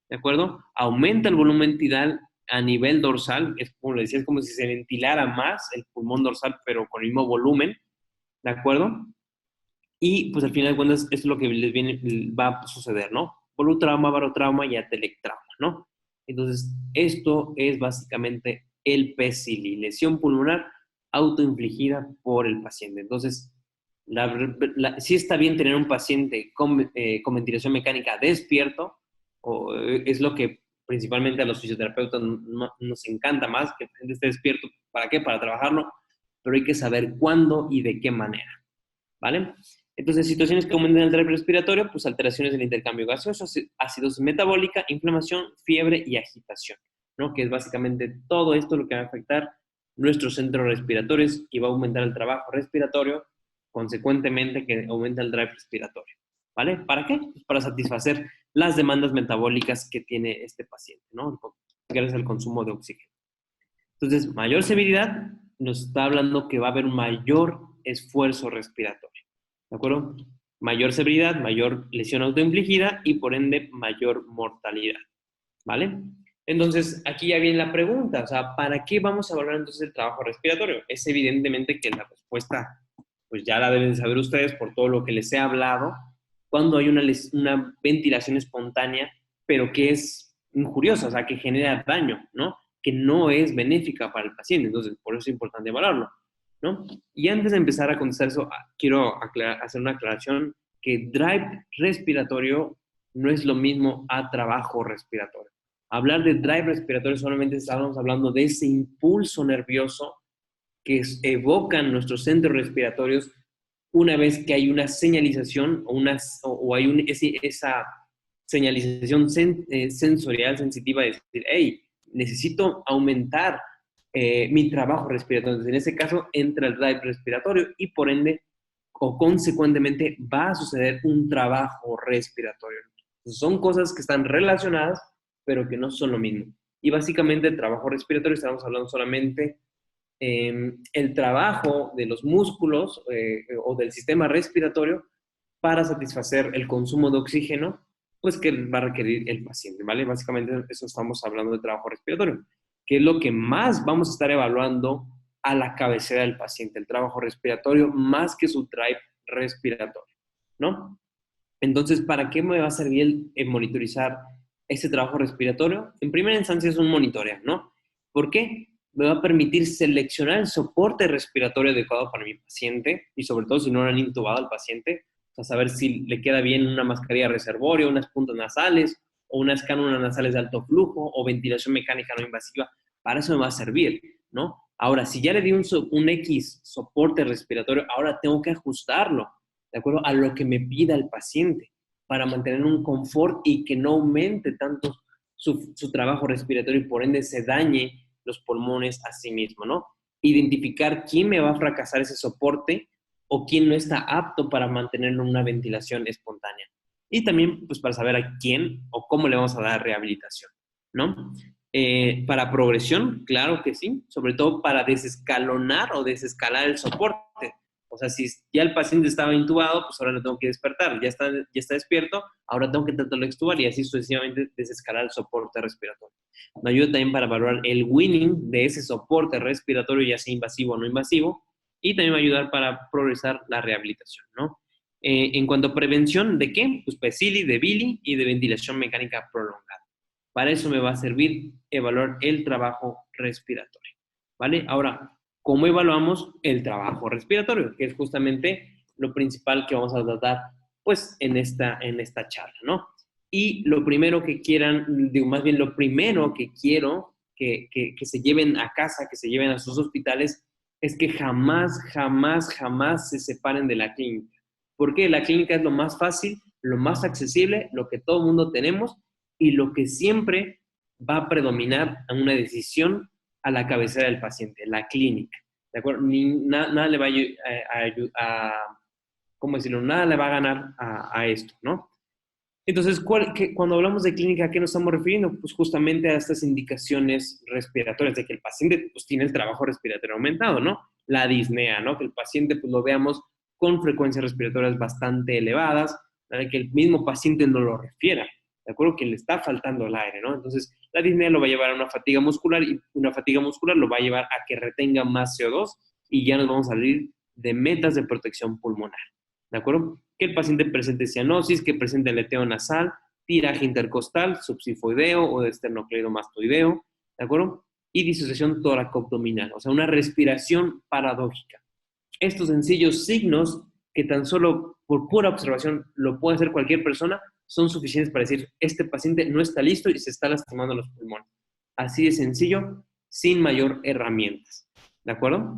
¿de acuerdo? Aumenta el volumen tidal a nivel dorsal, es como le decía, es como si se ventilara más el pulmón dorsal, pero con el mismo volumen, ¿de acuerdo? Y pues al final de cuentas, esto es lo que va a suceder, ¿no? Volutrauma, barotrauma y atelectrauma, ¿no? Entonces, esto es básicamente el PCLI, lesión pulmonar autoinfligida por el paciente. Entonces, sí está bien tener un paciente con ventilación mecánica despierto, es lo que principalmente a los fisioterapeutas nos encanta más, que el paciente esté despierto. ¿Para qué? Para trabajarlo, pero hay que saber cuándo y de qué manera, ¿vale? Entonces, situaciones que aumenten el drive respiratorio, pues alteraciones del intercambio gaseoso, acidosis metabólica, inflamación, fiebre y agitación, ¿no? Que es básicamente todo esto lo que va a afectar nuestros centros respiratorios y va a aumentar el trabajo respiratorio, consecuentemente que aumenta el drive respiratorio, ¿vale? ¿Para qué? Pues para satisfacer las demandas metabólicas que tiene este paciente, ¿no? Gracias al consumo de oxígeno. Entonces, mayor severidad nos está hablando que va a haber un mayor esfuerzo respiratorio, ¿de acuerdo? Mayor severidad, mayor lesión autoinfligida y por ende mayor mortalidad, ¿vale? Entonces, aquí ya viene la pregunta, o sea, ¿para qué vamos a evaluar entonces el trabajo respiratorio? Es evidentemente que la respuesta, pues ya la deben saber ustedes por todo lo que les he hablado, cuando hay una ventilación espontánea, pero que es injuriosa, o sea, que genera daño, ¿no? Que no es benéfica para el paciente, entonces por eso es importante evaluarlo, ¿no? Y antes de empezar a contestar eso, quiero hacer una aclaración que drive respiratorio no es lo mismo a trabajo respiratorio. Hablar de drive respiratorio solamente estamos hablando de ese impulso nervioso que evocan nuestros centros respiratorios una vez que hay una señalización o hay esa señalización sensorial sensitiva de decir, hey, necesito aumentar mi trabajo respiratorio. Entonces, en ese caso, entra el drive respiratorio y por ende, o consecuentemente, va a suceder un trabajo respiratorio. Entonces, son cosas que están relacionadas, pero que no son lo mismo. Y básicamente, el trabajo respiratorio, estamos hablando solamente el trabajo de los músculos o del sistema respiratorio para satisfacer el consumo de oxígeno, pues que va a requerir el paciente, ¿vale? Básicamente eso estamos hablando de trabajo respiratorio, que es lo que más vamos a estar evaluando a la cabecera del paciente, el trabajo respiratorio más que su drive respiratorio, ¿no? Entonces, ¿para qué me va a servir el monitorizar ese trabajo respiratorio? En primera instancia es un monitoreo, ¿no? ¿Por qué? me va a permitir seleccionar el soporte respiratorio adecuado para mi paciente y sobre todo si no lo han intubado al paciente, a saber si le queda bien una mascarilla reservorio, unas puntas nasales o unas cánulas nasales de alto flujo o ventilación mecánica no invasiva. Para eso me va a servir, ¿no? Ahora, si ya le di un X soporte respiratorio, ahora tengo que ajustarlo, ¿de acuerdo? A lo que me pida el paciente para mantener un confort y que no aumente tanto su trabajo respiratorio y por ende se dañe los pulmones a sí mismo, ¿no? Identificar quién me va a fracasar ese soporte o quién no está apto para mantener una ventilación espontánea. Y también, pues, para saber a quién o cómo le vamos a dar rehabilitación, ¿no? Para progresión, claro que sí, sobre todo para desescalonar o desescalar el soporte. O sea, si ya el paciente estaba intubado, pues ahora lo tengo que despertar. Ya está despierto, ahora tengo que tratarlo de extubar y así sucesivamente desescalar el soporte respiratorio. Me ayuda también para evaluar el winning de ese soporte respiratorio, ya sea invasivo o no invasivo, y también va a ayudar para progresar la rehabilitación, ¿no? En cuanto a prevención, ¿de qué? Pues PECILI, de Billy y de ventilación mecánica prolongada. Para eso me va a servir evaluar el trabajo respiratorio, ¿vale? Ahora, ¿cómo evaluamos el trabajo respiratorio? Que es justamente lo principal que vamos a tratar, pues, en esta charla, ¿no? Y lo primero que quieran, digo, más bien lo primero que quiero que se lleven a casa, que se lleven a sus hospitales, es que jamás, jamás, jamás se separen de la clínica. ¿Por qué? La clínica es lo más fácil, lo más accesible, lo que todo el mundo tenemos y lo que siempre va a predominar en una decisión a la cabecera del paciente, la clínica. ¿De acuerdo? Nada le va a ¿cómo decirlo? Nada le va a ganar a esto, ¿no? Entonces, cuando hablamos de clínica, ¿a qué nos estamos refiriendo? Pues justamente a estas indicaciones respiratorias, de que el paciente pues, tiene el trabajo respiratorio aumentado, ¿no? La disnea, ¿no? Que el paciente pues, lo veamos con frecuencias respiratorias bastante elevadas, ¿vale? Que el mismo paciente no lo refiera, ¿de acuerdo? Que le está faltando el aire, ¿no? Entonces, la disnea lo va a llevar a una fatiga muscular y una fatiga muscular lo va a llevar a que retenga más CO2 y ya nos vamos a salir de metas de protección pulmonar, ¿de acuerdo? Que el paciente presente cianosis, que presente aleteo nasal, tiraje intercostal, subsifoideo o de esternocleidomastoideo, ¿de acuerdo? Y disociación tóraco-abdominal, o sea, una respiración paradójica. Estos sencillos signos, que tan solo por pura observación lo puede hacer cualquier persona, son suficientes para decir, este paciente no está listo y se está lastimando los pulmones. Así de sencillo, sin mayor herramientas, ¿de acuerdo?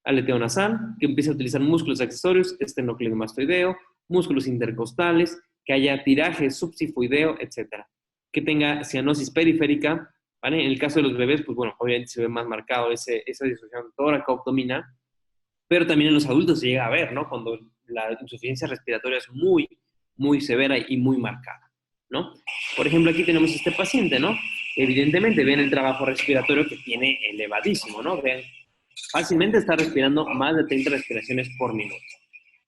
Aleteo nasal, que empiece a utilizar músculos accesorios, esternocleidomastoideo, músculos intercostales, que haya tiraje subsifoideo, etc. Que tenga cianosis periférica, ¿vale? En el caso de los bebés, pues bueno, obviamente se ve más marcado esa disociación tóraco-abdominal, pero también en los adultos se llega a ver, ¿no? Cuando la insuficiencia respiratoria es muy, muy severa y muy marcada, ¿no? Por ejemplo, aquí tenemos este paciente, ¿no? Evidentemente, ven el trabajo respiratorio que tiene elevadísimo, ¿no? Ven, fácilmente está respirando más de 30 respiraciones por minuto,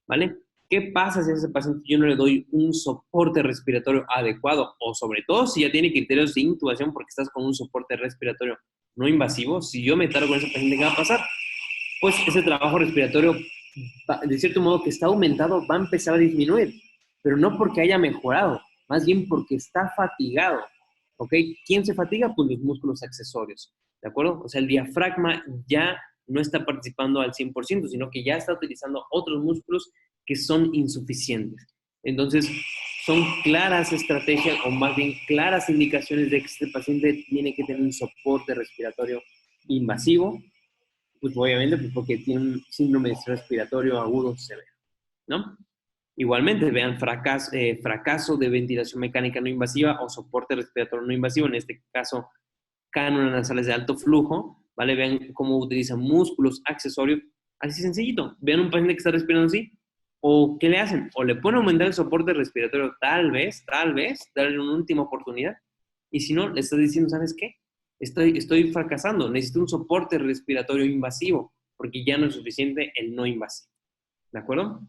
¿vale? ¿Qué pasa si a ese paciente yo no le doy un soporte respiratorio adecuado? O sobre todo si ya tiene criterios de intubación porque estás con un soporte respiratorio no invasivo, si yo me tardo con ese paciente, ¿qué va a pasar? Pues ese trabajo respiratorio, de cierto modo que está aumentado, va a empezar a disminuir, pero no porque haya mejorado, más bien porque está fatigado, ¿ok? ¿Quién se fatiga? Pues los músculos accesorios, ¿de acuerdo? O sea, el diafragma ya no está participando al 100%, sino que ya está utilizando otros músculos que son insuficientes. Entonces, son claras estrategias, o más bien claras indicaciones de que este paciente tiene que tener un soporte respiratorio invasivo, pues obviamente pues porque tiene un síndrome respiratorio agudo severo, ¿no? Igualmente, vean fracaso de ventilación mecánica no invasiva o soporte respiratorio no invasivo, en este caso, cánulas nasales de alto flujo, ¿vale? Vean cómo utilizan músculos accesorios, así sencillito. Vean un paciente que está respirando así, o ¿qué le hacen? O le ponen a aumentar el soporte respiratorio, tal vez, darle una última oportunidad, y si no, le estás diciendo, ¿sabes qué? Estoy fracasando, necesito un soporte respiratorio invasivo, porque ya no es suficiente el no invasivo, ¿de acuerdo?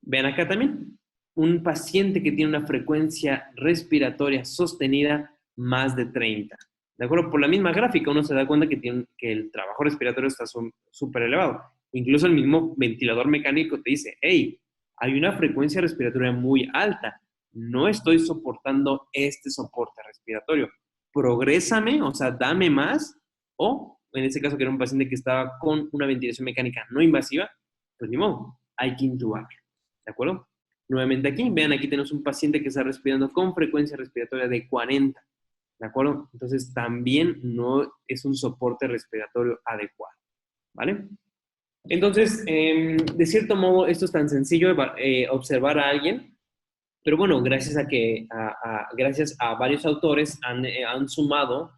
Vean acá también, un paciente que tiene una frecuencia respiratoria sostenida más de 30. ¿De acuerdo? Por la misma gráfica uno se da cuenta que el trabajo respiratorio está súper elevado. Incluso el mismo ventilador mecánico te dice, hey, hay una frecuencia respiratoria muy alta. No estoy soportando este soporte respiratorio. Progrésame, o sea, dame más, o en este caso que era un paciente que estaba con una ventilación mecánica no invasiva, pues ni modo, hay que intubarlo, ¿de acuerdo? Nuevamente aquí, vean, aquí tenemos un paciente que está respirando con frecuencia respiratoria de 40, ¿de acuerdo? Entonces también no es un soporte respiratorio adecuado, ¿vale? Entonces, de cierto modo, esto es tan sencillo, observar a alguien, pero bueno, gracias a varios autores han sumado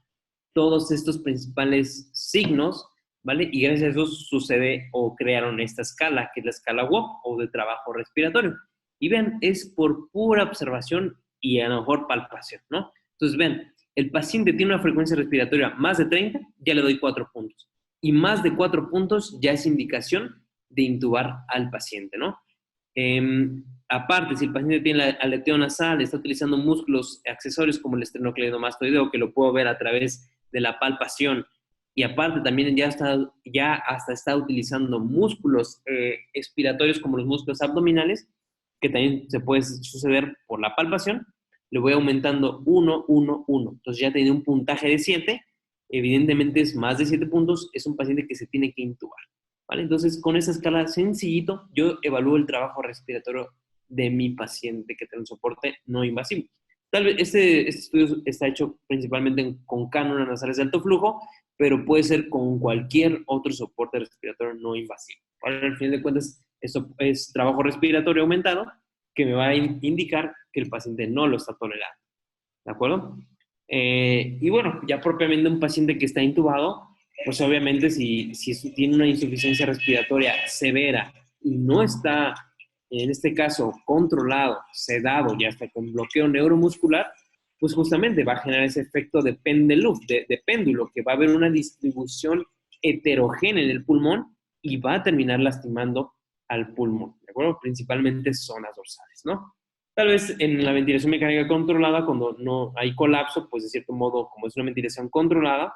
todos estos principales signos, ¿vale? Y gracias a eso sucede o crearon esta escala, que es la escala WOP o de trabajo respiratorio. Y vean, es por pura observación y a lo mejor palpación, ¿no? Entonces, vean, el paciente tiene una frecuencia respiratoria más de 30, ya le doy 4 puntos. Y más de 4 puntos ya es indicación de intubar al paciente, ¿no? Aparte, si el paciente tiene aleteo nasal, está utilizando músculos accesorios como el esternocleidomastoideo, que lo puedo ver a través de la palpación, y aparte también ya hasta está utilizando músculos expiratorios como los músculos abdominales, que también se puede suceder por la palpación, le voy aumentando 1, 1, 1. Entonces ya tiene un puntaje de 7, evidentemente es más de 7 puntos, es un paciente que se tiene que intubar, ¿vale? Entonces con esa escala sencillito, yo evalúo el trabajo respiratorio de mi paciente que tiene un soporte no invasivo. Tal vez este estudio está hecho principalmente con cánulas nasales de alto flujo, pero puede ser con cualquier otro soporte respiratorio no invasivo. Ahora, al fin de cuentas, esto es trabajo respiratorio aumentado que me va a indicar que el paciente no lo está tolerando. ¿De acuerdo? Y bueno, ya propiamente un paciente que está intubado, pues obviamente si tiene una insuficiencia respiratoria severa y no está, en este caso, controlado, sedado y hasta con bloqueo neuromuscular, pues justamente va a generar ese efecto de péndulo, que va a haber una distribución heterogénea en el pulmón y va a terminar lastimando al pulmón, ¿de acuerdo? Principalmente zonas dorsales, ¿no? Tal vez en la ventilación mecánica controlada, cuando no hay colapso, pues de cierto modo, como es una ventilación controlada,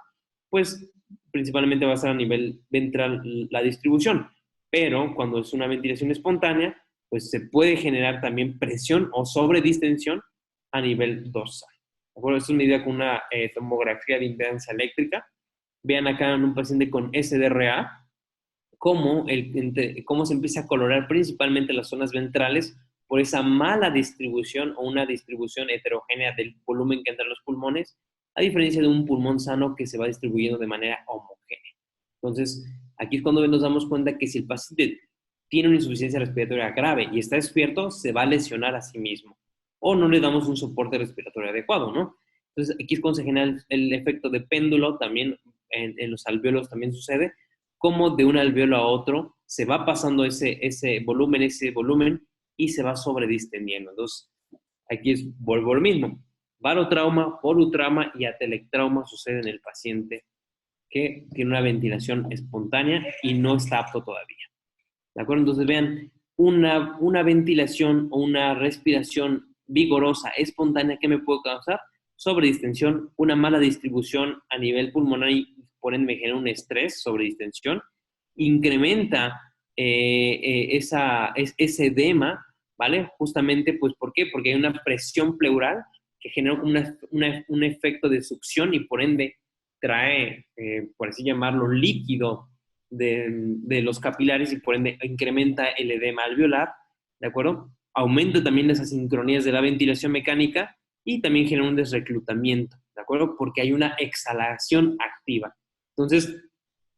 pues principalmente va a ser a nivel ventral la distribución. Pero cuando es una ventilación espontánea, pues se puede generar también presión o sobredistensión a nivel dorsal. ¿De acuerdo? Esto es medida con una tomografía de impedancia eléctrica. Vean acá en un paciente con SDRA cómo se empieza a colorar principalmente las zonas ventrales por esa mala distribución o una distribución heterogénea del volumen que entra en los pulmones, a diferencia de un pulmón sano que se va distribuyendo de manera homogénea. Entonces, aquí es cuando nos damos cuenta que si el paciente tiene una insuficiencia respiratoria grave y está despierto, se va a lesionar a sí mismo. O no le damos un soporte respiratorio adecuado, ¿no? Entonces, aquí es cuando se genera el efecto de péndulo, también en los alvéolos también sucede, como de un alvéolo a otro se va pasando ese volumen, y se va sobredistendiendo. Entonces, aquí vuelvo al mismo. Barotrauma, polutrauma y atelectrauma sucede en el paciente que tiene una ventilación espontánea y no está apto todavía. ¿De acuerdo? Entonces, vean, una ventilación o una respiración vigorosa, espontánea, ¿qué me puede causar? Sobredistensión, una mala distribución a nivel pulmonar y por ende me genera un estrés, sobredistensión, incrementa ese edema, ¿vale? Justamente, pues, ¿por qué? Porque hay una presión pleural que genera un efecto de succión y por ende trae, por así llamarlo, líquido de los capilares y por ende incrementa el edema alveolar, ¿de acuerdo? Aumenta también las asincronías de la ventilación mecánica y también genera un desreclutamiento, ¿de acuerdo? Porque hay una exhalación activa. Entonces,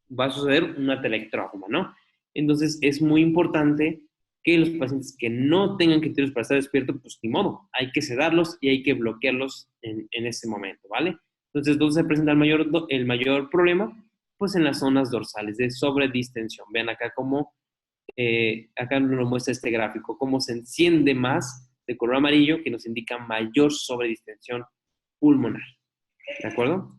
va a suceder un atelectrauma, ¿no? Entonces, es muy importante que los pacientes que no tengan criterios para estar despiertos, pues ni modo, hay que sedarlos y hay que bloquearlos en ese momento, ¿vale? Entonces, ¿dónde se presenta el mayor problema? Pues en las zonas dorsales de sobredistensión. Vean acá cómo, acá nos muestra este gráfico, cómo se enciende más de color amarillo que nos indica mayor sobredistensión pulmonar. ¿De acuerdo?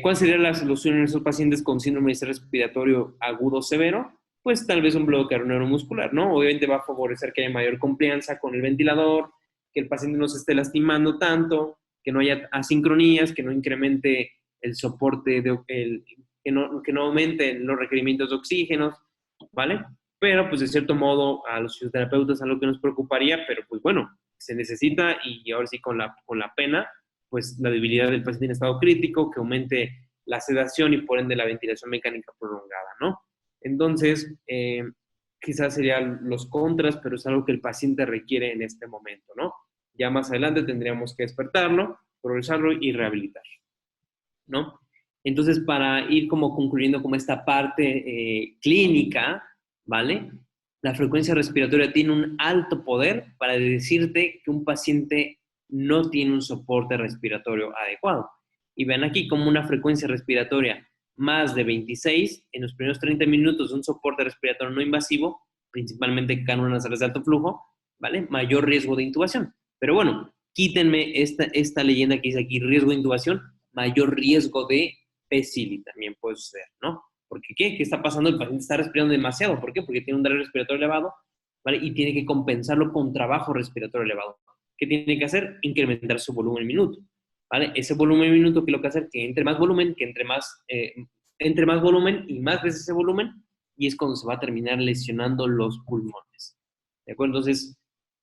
¿Cuál sería la solución en esos pacientes con síndrome respiratorio agudo severo? Pues tal vez un bloqueo neuromuscular, ¿no? Obviamente va a favorecer que haya mayor confianza con el ventilador, que el paciente no se esté lastimando tanto, que no haya asincronías, que no incremente el soporte, que no aumenten los requerimientos de oxígenos, ¿vale? Pero pues de cierto modo a los fisioterapeutas es algo que nos preocuparía, pero pues bueno, se necesita y ahora sí con la pena, pues la debilidad del paciente en estado crítico, que aumente la sedación y por ende la ventilación mecánica prolongada, ¿no? Entonces, quizás serían los contras, pero es algo que el paciente requiere en este momento, ¿no? Ya más adelante tendríamos que despertarlo, progresarlo y rehabilitarlo, ¿no? Entonces, para ir como concluyendo como esta parte clínica, ¿vale? La frecuencia respiratoria tiene un alto poder para decirte que un paciente no tiene un soporte respiratorio adecuado. Y vean aquí como una frecuencia respiratoria más de 26 en los primeros 30 minutos de un soporte respiratorio no invasivo, principalmente cánulas nasales de alto flujo, ¿vale? Mayor riesgo de intubación. Pero bueno, quítenme esta leyenda que dice aquí, riesgo de intubación, mayor riesgo de PCILI también puede suceder, ¿no? Porque ¿qué? ¿Qué está pasando? El paciente está respirando demasiado. ¿Por qué? Porque tiene un drive respiratorio elevado, ¿vale? Y tiene que compensarlo con trabajo respiratorio elevado. ¿Qué tiene que hacer? Incrementar su volumen minuto, ¿vale? Ese volumen minuto, ¿qué es lo que hacer? Que entre más volumen, entre más volumen y más veces ese volumen, y es cuando se va a terminar lesionando los pulmones. ¿De acuerdo? Entonces,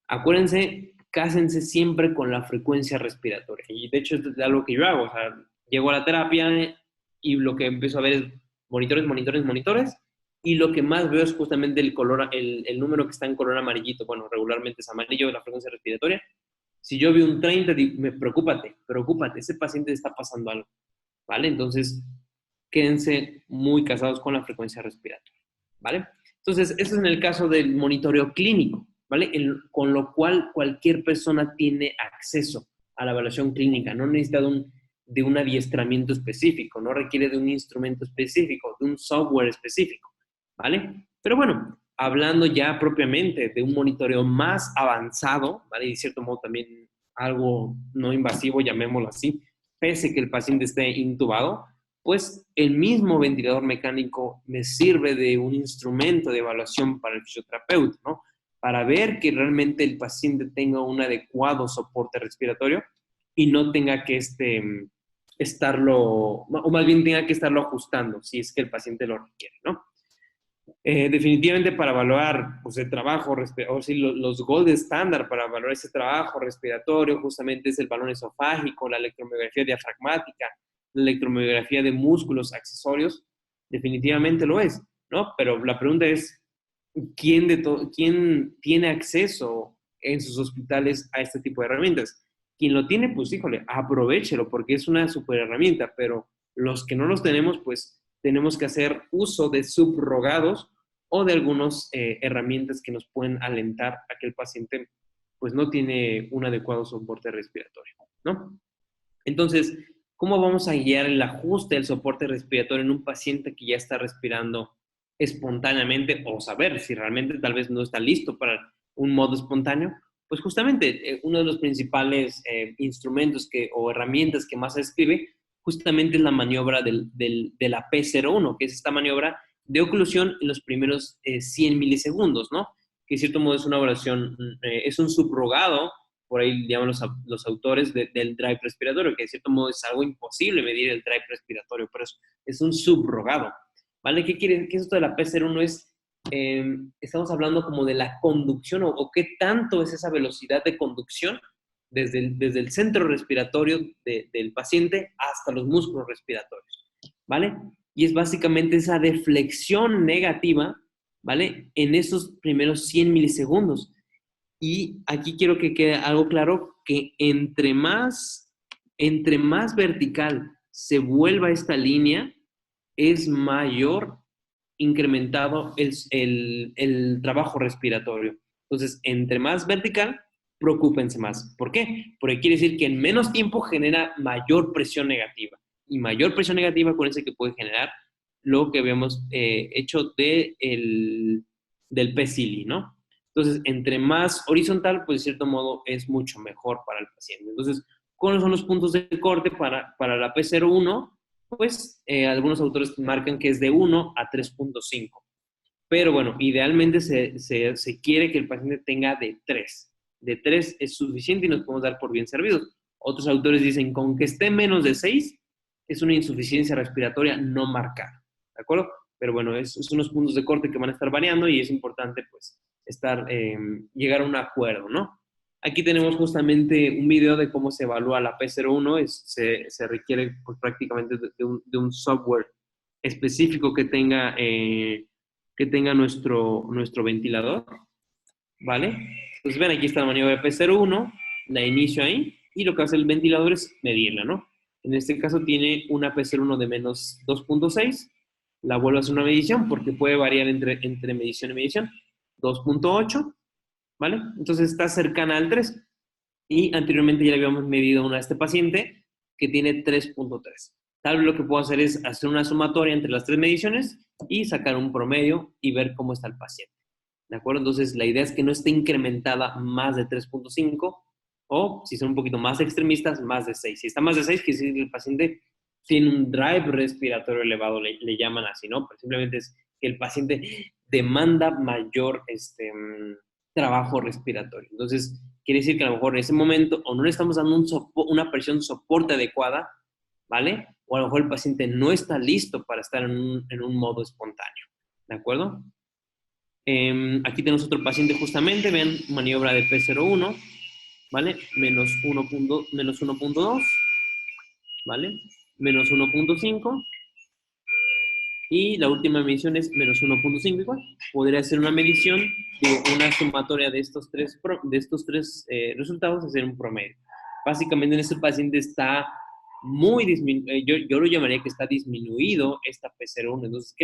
acuérdense, cásense siempre con la frecuencia respiratoria. Y de hecho, es algo que yo hago. O sea, llego a la terapia y lo que empiezo a ver es monitores, monitores, monitores, y lo que más veo es justamente el color, el número que está en color amarillito. Bueno, regularmente es amarillo, la frecuencia respiratoria. Si yo veo un 30, preocúpate, ese paciente está pasando algo, ¿vale? Entonces, quédense muy casados con la frecuencia respiratoria, ¿vale? Entonces, eso es en el caso del monitoreo clínico, ¿vale? Con lo cual cualquier persona tiene acceso a la evaluación clínica, no necesita de un adiestramiento específico, no requiere de un instrumento específico, de un software específico, ¿vale? Pero bueno, hablando ya propiamente de un monitoreo más avanzado, ¿vale? Y de cierto modo también algo no invasivo, llamémoslo así, pese que el paciente esté intubado, pues el mismo ventilador mecánico me sirve de un instrumento de evaluación para el fisioterapeuta, ¿no? Para ver que realmente el paciente tenga un adecuado soporte respiratorio y no tenga que estarlo, o más bien tenga que estarlo ajustando si es que el paciente lo requiere, ¿no? Definitivamente para evaluar pues, el trabajo, o sí, los gold estándar para evaluar ese trabajo respiratorio justamente es el balón esofágico, la electromiografía diafragmática, la electromiografía de músculos accesorios, definitivamente lo es, ¿no? Pero la pregunta es, ¿quién tiene acceso en sus hospitales a este tipo de herramientas? Quien lo tiene, pues híjole, aprovéchelo porque es una super herramienta, pero los que no los tenemos, pues tenemos que hacer uso de subrogados o de algunas herramientas que nos pueden alentar a que el paciente pues no tiene un adecuado soporte respiratorio, ¿no? Entonces, ¿cómo vamos a guiar el ajuste del soporte respiratorio en un paciente que ya está respirando espontáneamente o saber si realmente tal vez no está listo para un modo espontáneo? Pues justamente uno de los principales instrumentos o herramientas que más se escribe justamente es la maniobra de la P01, que es esta maniobra de oclusión en los primeros 100 milisegundos, ¿no? Que de cierto modo es una oración, es un subrogado, por ahí llaman los autores del drive respiratorio, que de cierto modo es algo imposible medir el drive respiratorio, pero es un subrogado, ¿vale? ¿Qué es esto de la P01? Estamos hablando como de la conducción o qué tanto es esa velocidad de conducción desde el centro respiratorio del paciente hasta los músculos respiratorios, ¿vale? Y es básicamente esa deflexión negativa, ¿vale? En esos primeros 100 milisegundos. Y aquí quiero que quede algo claro, que entre más vertical se vuelva esta línea, es mayor incrementado el trabajo respiratorio. Entonces, entre más vertical, preocúpense más. ¿Por qué? Porque quiere decir que en menos tiempo genera mayor presión negativa. Y mayor presión negativa, acuérdense que puede generar lo que habíamos hecho del PCILI, ¿no? Entonces, entre más horizontal, pues de cierto modo es mucho mejor para el paciente. Entonces, ¿cuáles son los puntos de corte para la P01? Pues algunos autores marcan que es de 1 a 3.5. Pero bueno, idealmente se quiere que el paciente tenga de 3. De 3 es suficiente y nos podemos dar por bien servidos. Otros autores dicen con que esté menos de 6 es una insuficiencia respiratoria no marcada. ¿De acuerdo? Pero bueno, es unos puntos de corte que van a estar variando y es importante pues llegar a un acuerdo, ¿no? Aquí tenemos justamente un video de cómo se evalúa la P01. Se requiere pues, prácticamente de un software específico que tenga nuestro ventilador, ¿vale? Entonces, ven, aquí está la maniobra de P01, la inicio ahí, y lo que hace el ventilador es medirla, ¿no? En este caso tiene una P01 de menos 2.6, la vuelvo a hacer una medición porque puede variar entre medición y medición, 2.8, ¿vale? Entonces está cercana al 3. Y anteriormente ya le habíamos medido a este paciente que tiene 3.3. Tal vez lo que puedo hacer es hacer una sumatoria entre las tres mediciones y sacar un promedio y ver cómo está el paciente. ¿De acuerdo? Entonces, la idea es que no esté incrementada más de 3.5 o, si son un poquito más extremistas, más de 6. Si está más de 6, quiere decir que el paciente tiene un drive respiratorio elevado, le llaman así, ¿no? Pero simplemente es que el paciente demanda mayor trabajo respiratorio. Entonces, quiere decir que a lo mejor en ese momento o no le estamos dando una presión soporte adecuada, ¿vale? O a lo mejor el paciente no está listo para estar en un modo espontáneo, ¿de acuerdo? Aquí tenemos otro paciente justamente, vean, maniobra de P01, ¿vale? Menos 1.2, ¿vale? Menos 1.5. Y la última medición es menos 1.5 igual. Podría hacer una medición, una sumatoria de estos tres resultados, hacer un promedio. Básicamente en este paciente está muy disminuido, yo lo llamaría que está disminuido esta P01. Entonces,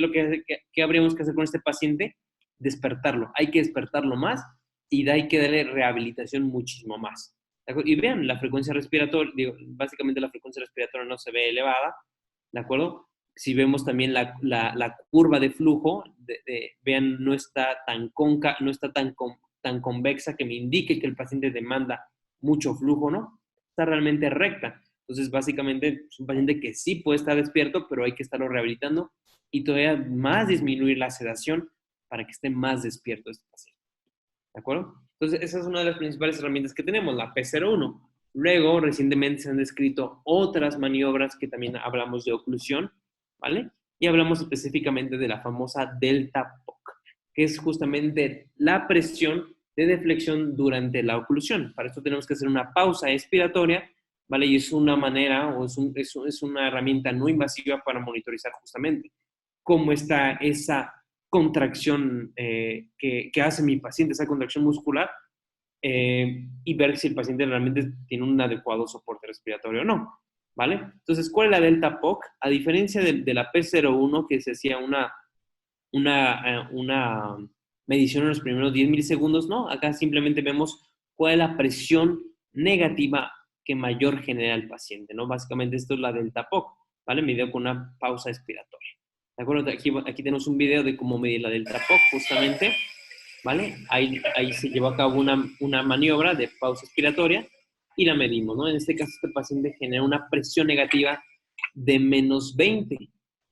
¿qué habríamos que hacer con este paciente? Despertarlo. Hay que despertarlo más y hay que darle rehabilitación muchísimo más. Y vean, la frecuencia respiratoria, básicamente la frecuencia respiratoria no se ve elevada, ¿de acuerdo? Si vemos también la curva de flujo, vean, no está tan tan convexa que me indique que el paciente demanda mucho flujo, ¿no? Está realmente recta. Entonces, básicamente, es un paciente que sí puede estar despierto, pero hay que estarlo rehabilitando y todavía más disminuir la sedación para que esté más despierto este paciente. ¿De acuerdo? Entonces, esa es una de las principales herramientas que tenemos, la P01. Luego, recientemente se han descrito otras maniobras que también hablamos de oclusión, ¿vale? Y hablamos específicamente de la famosa Delta POC, que es justamente la presión de deflexión durante la oclusión. Para esto tenemos que hacer una pausa expiratoria, ¿vale? Y es una manera, o es una herramienta no invasiva para monitorizar justamente cómo está esa contracción que hace mi paciente, esa contracción muscular, y ver si el paciente realmente tiene un adecuado soporte respiratorio o no. ¿Vale? Entonces, ¿cuál es la Delta POC? A diferencia de la P01, que se hacía una medición en los primeros 10 milisegundos, ¿no? Acá simplemente vemos cuál es la presión negativa que mayor genera el paciente, ¿no? Básicamente esto es la Delta POC, ¿vale? Medido con una pausa expiratoria. ¿De acuerdo? Aquí tenemos un video de cómo medir la Delta POC, justamente, ¿vale? Ahí se llevó a cabo una maniobra de pausa expiratoria y la medimos, ¿no? En este caso, este paciente genera una presión negativa de menos 20,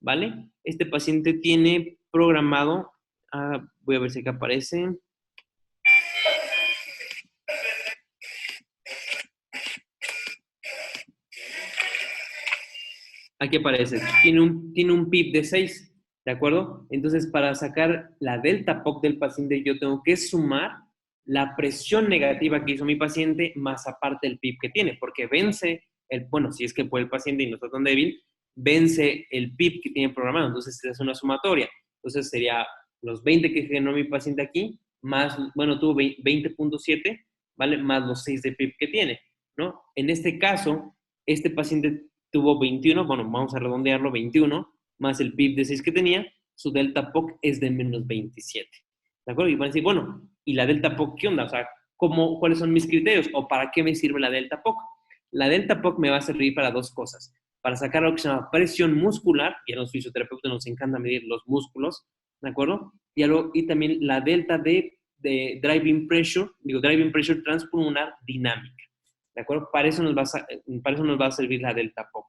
¿vale? Este paciente tiene programado, voy a ver si acá aparece. Aquí aparece, tiene un PIB de 6, ¿de acuerdo? Entonces, para sacar la Delta POC del paciente, yo tengo que sumar la presión negativa que hizo mi paciente más aparte el PIB que tiene, porque vence, si es que puede el paciente y no está tan débil, vence el PIB que tiene programado, entonces es una sumatoria. Entonces sería los 20 que generó mi paciente aquí, más, tuvo 20.7, ¿vale? Más los 6 de PIB que tiene, ¿no? En este caso, este paciente tuvo 21, vamos a redondearlo, 21, más el PIB de 6 que tenía, su Delta POC es de menos 27. ¿De acuerdo? Y van a decir, ¿y la Delta POC qué onda? O sea, ¿cuáles son mis criterios? ¿O para qué me sirve la Delta POC? La Delta POC me va a servir para dos cosas. Para sacar lo que se llama presión muscular, y a los fisioterapeutas nos encanta medir los músculos, ¿de acuerdo? Y también la delta de driving pressure transpulmonar dinámica, ¿de acuerdo? Para eso nos va a servir la Delta POC.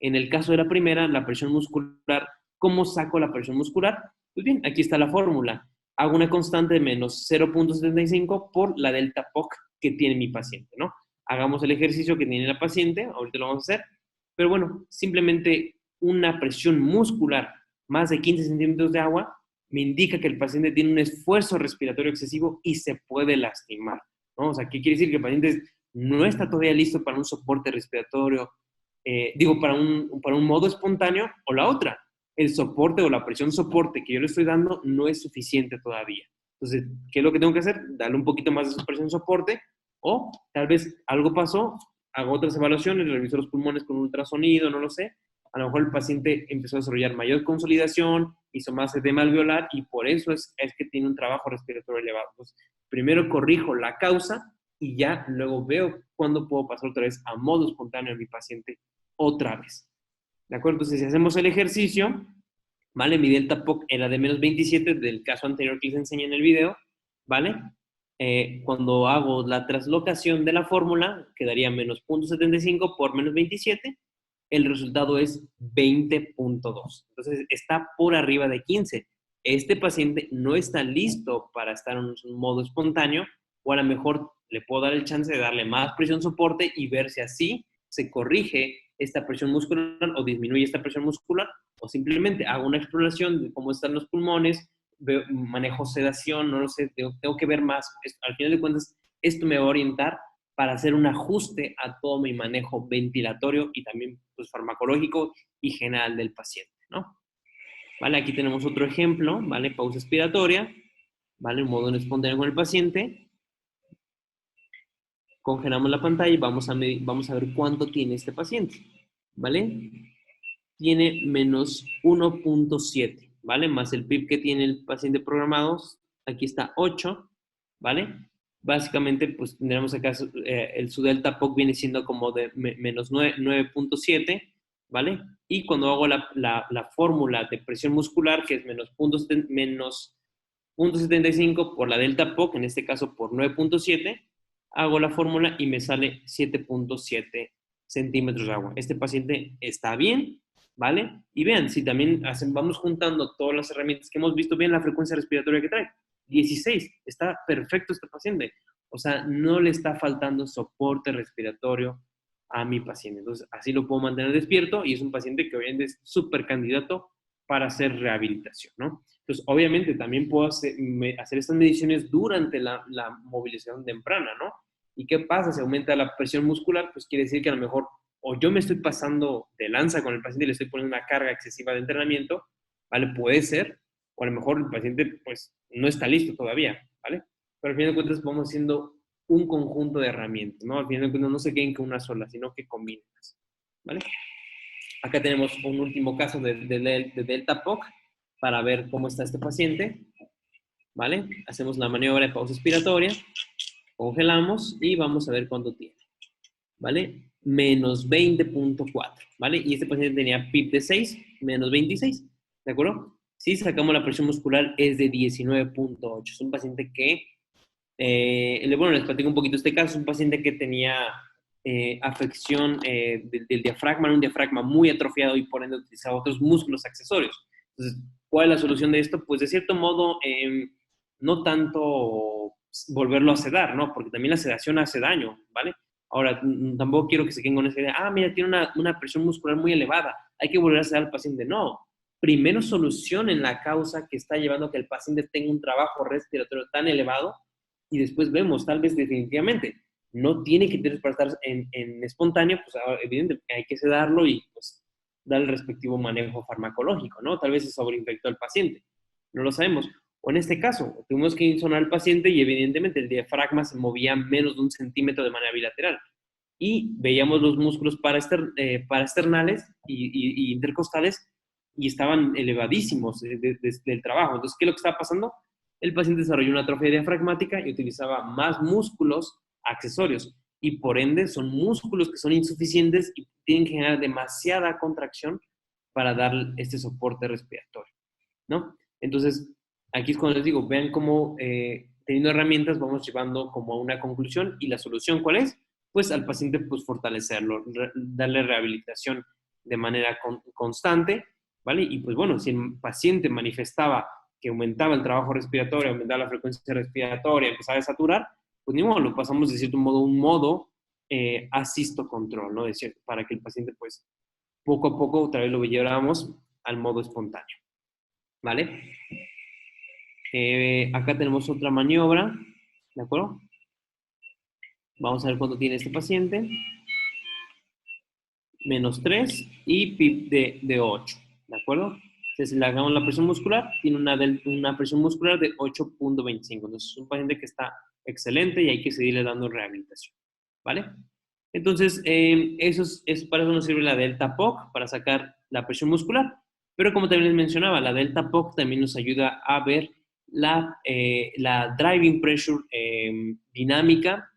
En el caso de la primera, la presión muscular, ¿cómo saco la presión muscular? Pues bien, aquí está la fórmula. Hago una constante de menos 0.75 por la Delta POC que tiene mi paciente, ¿no? Hagamos el ejercicio que tiene la paciente, ahorita lo vamos a hacer, pero simplemente una presión muscular más de 15 centímetros de agua me indica que el paciente tiene un esfuerzo respiratorio excesivo y se puede lastimar, ¿no? O sea, ¿qué quiere decir? Que el paciente no está todavía listo para un soporte respiratorio, para un modo espontáneo, o la otra, el soporte o la presión soporte que yo le estoy dando no es suficiente todavía. Entonces, ¿qué es lo que tengo que hacer? Darle un poquito más de su presión soporte, o tal vez algo pasó, hago otras evaluaciones, reviso los pulmones con ultrasonido, no lo sé. A lo mejor el paciente empezó a desarrollar mayor consolidación, hizo más edema alveolar y por eso es que tiene un trabajo respiratorio elevado. Entonces, primero corrijo la causa y ya luego veo cuándo puedo pasar otra vez a modo espontáneo a mi paciente otra vez. ¿De acuerdo? Entonces, si hacemos el ejercicio, ¿vale? Mi delta POC era de menos 27 del caso anterior que les enseñé en el video, ¿vale? Cuando hago la translocación de la fórmula, quedaría menos 0.75 por menos 27, el resultado es 20.2. Entonces, está por arriba de 15. Este paciente no está listo para estar en un modo espontáneo, o a lo mejor le puedo dar el chance de darle más presión soporte y ver si así se corrige esta presión muscular o disminuye esta presión muscular, o simplemente hago una exploración de cómo están los pulmones, manejo sedación, no lo sé, tengo que ver más. Al final de cuentas, esto me va a orientar para hacer un ajuste a todo mi manejo ventilatorio y también pues, farmacológico y general del paciente, ¿no? Vale, aquí tenemos otro ejemplo, ¿vale? Pausa expiratoria, ¿vale? Un modo espontáneo con el paciente. Congelamos la pantalla y vamos a ver cuánto tiene este paciente, ¿vale? Tiene menos 1.7, ¿vale? Más el PIB que tiene el paciente programado, aquí está 8, ¿vale? Básicamente, pues tendremos acá, su delta POC viene siendo como de menos 9.7, ¿vale? Y cuando hago la fórmula de presión muscular, que es menos 0.75 por la delta POC, en este caso por 9.7, hago la fórmula y me sale 7.7 centímetros de agua. Este paciente está bien, ¿vale? Y vean, si también vamos juntando todas las herramientas que hemos visto, bien la frecuencia respiratoria que trae. 16, está perfecto este paciente. O sea, no le está faltando soporte respiratorio a mi paciente. Entonces, así lo puedo mantener despierto y es un paciente que obviamente es súper candidato para hacer rehabilitación, ¿no? Entonces, obviamente también puedo hacer estas mediciones durante la movilización temprana, ¿no? ¿Y qué pasa? Si aumenta la presión muscular, pues quiere decir que a lo mejor o yo me estoy pasando de lanza con el paciente y le estoy poniendo una carga excesiva de entrenamiento, ¿vale? Puede ser, o a lo mejor el paciente pues no está listo todavía, ¿vale? Pero al final de cuentas vamos haciendo un conjunto de herramientas, ¿no? Al final de cuentas no se queden con una sola, sino que combinen, ¿vale? Acá tenemos un último caso de delta POC para ver cómo está este paciente, ¿vale? Hacemos la maniobra de pausa expiratoria, congelamos y vamos a ver cuánto tiene, ¿vale? Menos 20.4, ¿vale? Y este paciente tenía PIB de 6, menos 26, ¿de acuerdo? Si sacamos la presión muscular es de 19.8. Es un paciente que, bueno, les platico un poquito este caso, es un paciente que tenía afección del diafragma, un diafragma muy atrofiado y por ende utilizaba otros músculos accesorios. Entonces, ¿cuál es la solución de esto? Pues de cierto modo, no tanto volverlo a sedar, ¿no? Porque también la sedación hace daño, ¿vale? Ahora, tampoco quiero que se queden con esa idea, mira, tiene una presión muscular muy elevada, hay que volver a sedar al paciente. No, primero solucionen la causa que está llevando a que el paciente tenga un trabajo respiratorio tan elevado y después vemos, tal vez definitivamente, no tiene que tener para estar en espontáneo, pues evidentemente hay que sedarlo y pues dar el respectivo manejo farmacológico, ¿no? Tal vez se sobreinfectó al paciente, no lo sabemos. O en este caso, tuvimos que insonar al paciente y evidentemente el diafragma se movía menos de 1 centímetro de manera bilateral. Y veíamos los músculos paraesternales y intercostales y estaban elevadísimos del trabajo. Entonces, ¿qué es lo que estaba pasando? El paciente desarrolló una atrofia diafragmática y utilizaba más músculos accesorios. Y por ende, son músculos que son insuficientes y tienen que generar demasiada contracción para dar este soporte respiratorio, ¿no? Entonces, aquí es cuando les digo, vean cómo teniendo herramientas vamos llevando como a una conclusión y la solución, ¿cuál es? Pues al paciente pues fortalecerlo, darle rehabilitación de manera constante, ¿vale? Y pues bueno, si el paciente manifestaba que aumentaba el trabajo respiratorio, aumentaba la frecuencia respiratoria, empezaba a saturar, pues ni modo, lo pasamos de cierto modo a un modo asisto control, ¿no? De cierto, para que el paciente pues poco a poco otra vez lo lleváramos al modo espontáneo, ¿vale? Acá tenemos otra maniobra, ¿de acuerdo? Vamos a ver cuánto tiene este paciente. Menos 3 y PIP de 8, ¿de acuerdo? Entonces, si le hagamos la presión muscular, tiene una presión muscular de 8.25. Entonces, es un paciente que está excelente y hay que seguirle dando rehabilitación, ¿vale? Entonces, para eso nos sirve la delta POC, para sacar la presión muscular. Pero como también les mencionaba, la delta POC también nos ayuda a ver la driving pressure dinámica,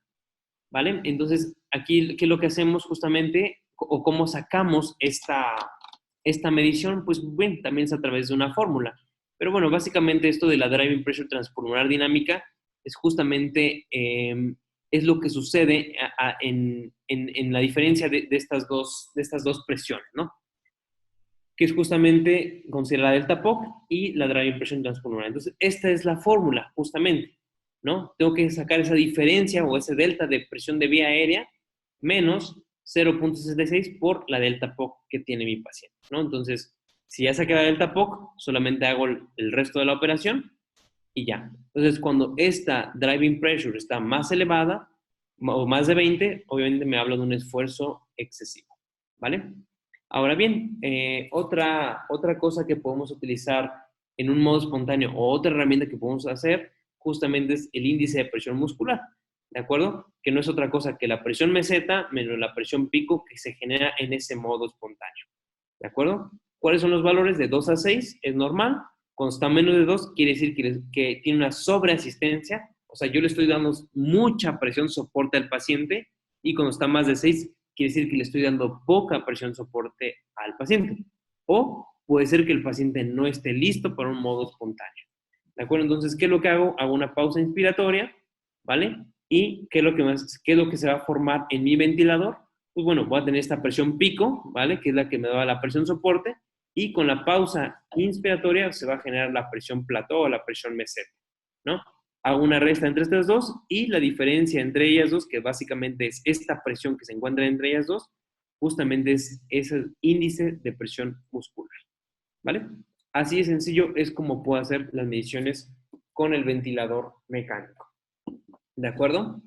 ¿vale? Entonces, aquí, ¿qué es lo que hacemos justamente? O cómo sacamos esta medición, pues bien, también es a través de una fórmula. Pero bueno, básicamente esto de la driving pressure transpulmonar dinámica es justamente, es lo que sucede en la diferencia de estas dos presiones, ¿no? Que es justamente considerar la delta POC y la driving pressure transpulmonar. Entonces, esta es la fórmula, justamente, ¿no? Tengo que sacar esa diferencia o ese delta de presión de vía aérea menos 0.66 por la delta POC que tiene mi paciente, ¿no? Entonces, si ya saqué la delta POC, solamente hago el resto de la operación y ya. Entonces, cuando esta driving pressure está más elevada o más de 20, obviamente me habla de un esfuerzo excesivo, ¿vale? Ahora bien, otra cosa que podemos utilizar en un modo espontáneo o otra herramienta que podemos hacer justamente es el índice de presión muscular, ¿de acuerdo? Que no es otra cosa que la presión meseta menos la presión pico que se genera en ese modo espontáneo, ¿de acuerdo? ¿Cuáles son los valores? De 2 a 6 es normal. Cuando está menos de 2 quiere decir que tiene una sobreasistencia, o sea, yo le estoy dando mucha presión soporte al paciente, y cuando está más de 6 quiere decir que le estoy dando poca presión soporte al paciente. O puede ser que el paciente no esté listo para un modo espontáneo. ¿De acuerdo? Entonces, ¿qué es lo que hago? Hago una pausa inspiratoria, ¿vale? ¿Y qué es lo que se va a formar en mi ventilador? Pues bueno, voy a tener esta presión pico, ¿vale? Que es la que me da la presión soporte, y con la pausa inspiratoria se va a generar la presión plató o la presión meseta, ¿no? Hago una resta entre estas dos y la diferencia entre ellas dos, que básicamente es esta presión que se encuentra entre ellas dos, justamente es ese índice de presión muscular, ¿vale? Así de sencillo es como puedo hacer las mediciones con el ventilador mecánico, ¿de acuerdo?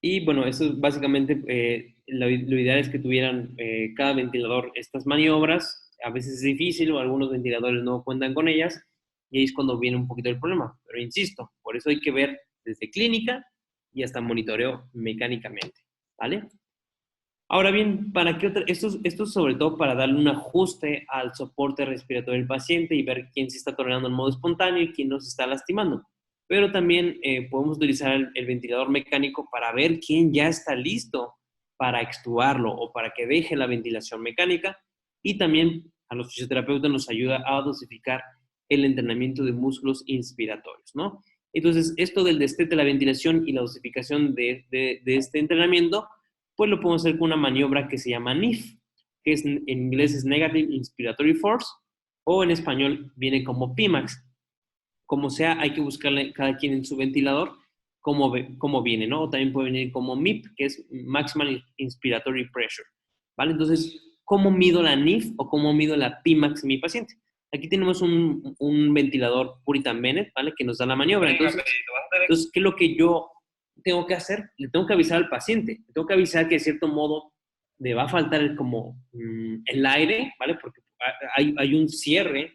Y bueno, eso es básicamente, lo ideal es que tuvieran cada ventilador estas maniobras. A veces es difícil o algunos ventiladores no cuentan con ellas, y ahí es cuando viene un poquito el problema. Pero insisto, por eso hay que ver desde clínica y hasta monitoreo mecánicamente, ¿vale? Ahora bien, ¿para qué otra? Esto es sobre todo para darle un ajuste al soporte respiratorio del paciente y ver quién se está tolerando en modo espontáneo y quién no se está lastimando. Pero también podemos utilizar el ventilador mecánico para ver quién ya está listo para extubarlo o para que deje la ventilación mecánica. Y también a los fisioterapeutas nos ayuda a dosificar el entrenamiento de músculos inspiratorios, ¿no? Entonces, esto del destete, la ventilación y la dosificación de este entrenamiento, pues lo podemos hacer con una maniobra que se llama NIF, que en inglés es Negative Inspiratory Force, o en español viene como PIMAX. Como sea, hay que buscarle cada quien en su ventilador cómo viene, ¿no? O también puede venir como MIP, que es Maximal Inspiratory Pressure, ¿vale? Entonces, ¿cómo mido la NIF o cómo mido la PIMAX en mi paciente? Aquí tenemos un ventilador Puritan Bennett, ¿vale? Que nos da la maniobra. Entonces, ¿qué es lo que yo tengo que hacer? Le tengo que avisar al paciente. Le tengo que avisar que de cierto modo le va a faltar el aire, ¿vale? Porque hay un cierre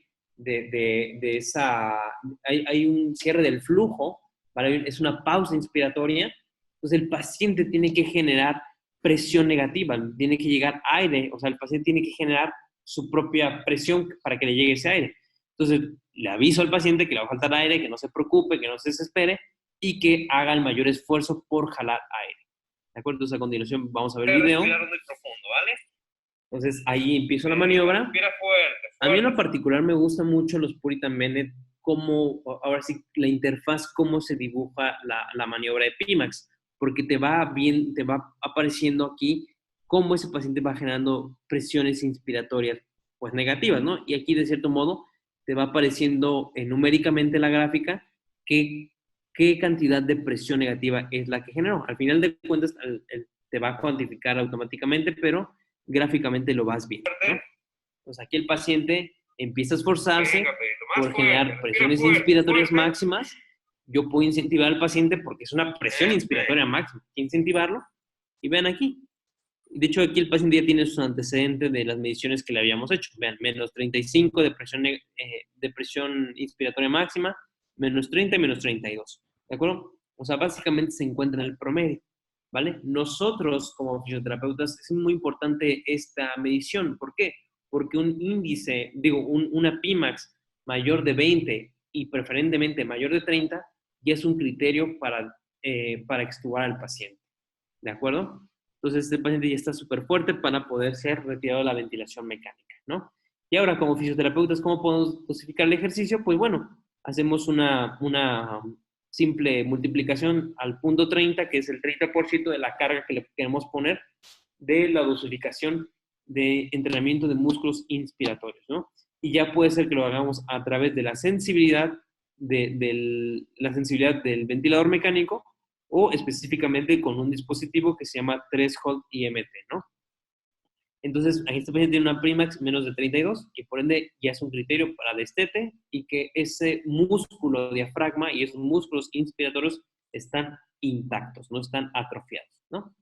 hay un cierre del flujo, ¿vale? Es una pausa inspiratoria. Entonces el paciente tiene que generar presión negativa, tiene que llegar aire, o sea, el paciente tiene que generar su propia presión para que le llegue ese aire. Entonces, le aviso al paciente que le va a faltar aire, que no se preocupe, que no se desespere y que haga el mayor esfuerzo por jalar aire. ¿De acuerdo? Entonces, a continuación vamos a ver el video. Respirar muy profundo, ¿vale? Entonces, ahí empiezo la maniobra. Respira fuerte. A mí en lo particular me gustan mucho los Puritan Bennett, ahora sí, la interfaz, cómo se dibuja la maniobra de PIMAX, porque te va apareciendo aquí cómo ese paciente va generando presiones inspiratorias pues negativas, ¿no? Y aquí de cierto modo te va apareciendo numéricamente en la gráfica qué cantidad de presión negativa es la que generó. Al final de cuentas te va a cuantificar automáticamente, pero gráficamente lo vas viendo, ¿no? Pues aquí el paciente empieza a esforzarse por generar presiones inspiratorias máximas. Yo puedo incentivar al paciente porque es una presión inspiratoria máxima. Hay que incentivarlo Y vean aquí. De hecho, aquí el paciente ya tiene sus antecedentes de las mediciones que le habíamos hecho. Vean, menos 35 de presión inspiratoria máxima, menos 30 y menos 32. ¿De acuerdo? O sea, básicamente se encuentra en el promedio. ¿Vale? Nosotros, como fisioterapeutas, es muy importante esta medición. ¿Por qué? Porque un índice, una Pimax mayor de 20 y preferentemente mayor de 30, ya es un criterio para extubar al paciente. ¿De acuerdo? Entonces, este paciente ya está súper fuerte para poder ser retirado de la ventilación mecánica, ¿no? Y ahora, como fisioterapeutas, ¿cómo podemos dosificar el ejercicio? Pues bueno, hacemos una simple multiplicación al punto 30, que es el 30% de la carga que le queremos poner de la dosificación de entrenamiento de músculos inspiratorios, ¿no? Y ya puede ser que lo hagamos a través de la sensibilidad del ventilador mecánico o específicamente con un dispositivo que se llama Threshold IMT, ¿no? Entonces, aquí este paciente tiene una Primax menos de 32 y por ende ya es un criterio para destete y que ese músculo diafragma y esos músculos inspiratorios están intactos, no están atrofiados, ¿no?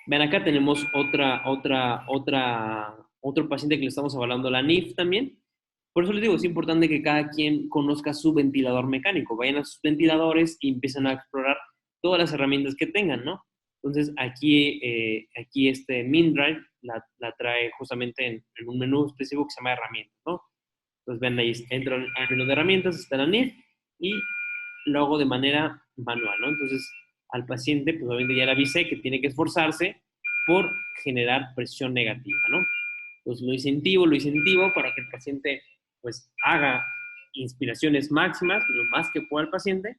Vean, acá tenemos otro paciente que le estamos evaluando la NIF también. Por eso les digo, es importante que cada quien conozca su ventilador mecánico. Vayan a sus ventiladores y empiecen a explorar todas las herramientas que tengan, ¿no? Entonces, aquí este MinDrive la trae justamente en un menú específico que se llama herramientas, ¿no? Entonces, ven ahí, entro al menú de herramientas, está la NIF y lo hago de manera manual, ¿no? Entonces, al paciente, pues obviamente ya le avisé que tiene que esforzarse por generar presión negativa, ¿no? Entonces, lo incentivo para que el paciente, pues, haga inspiraciones máximas, lo más que pueda el paciente,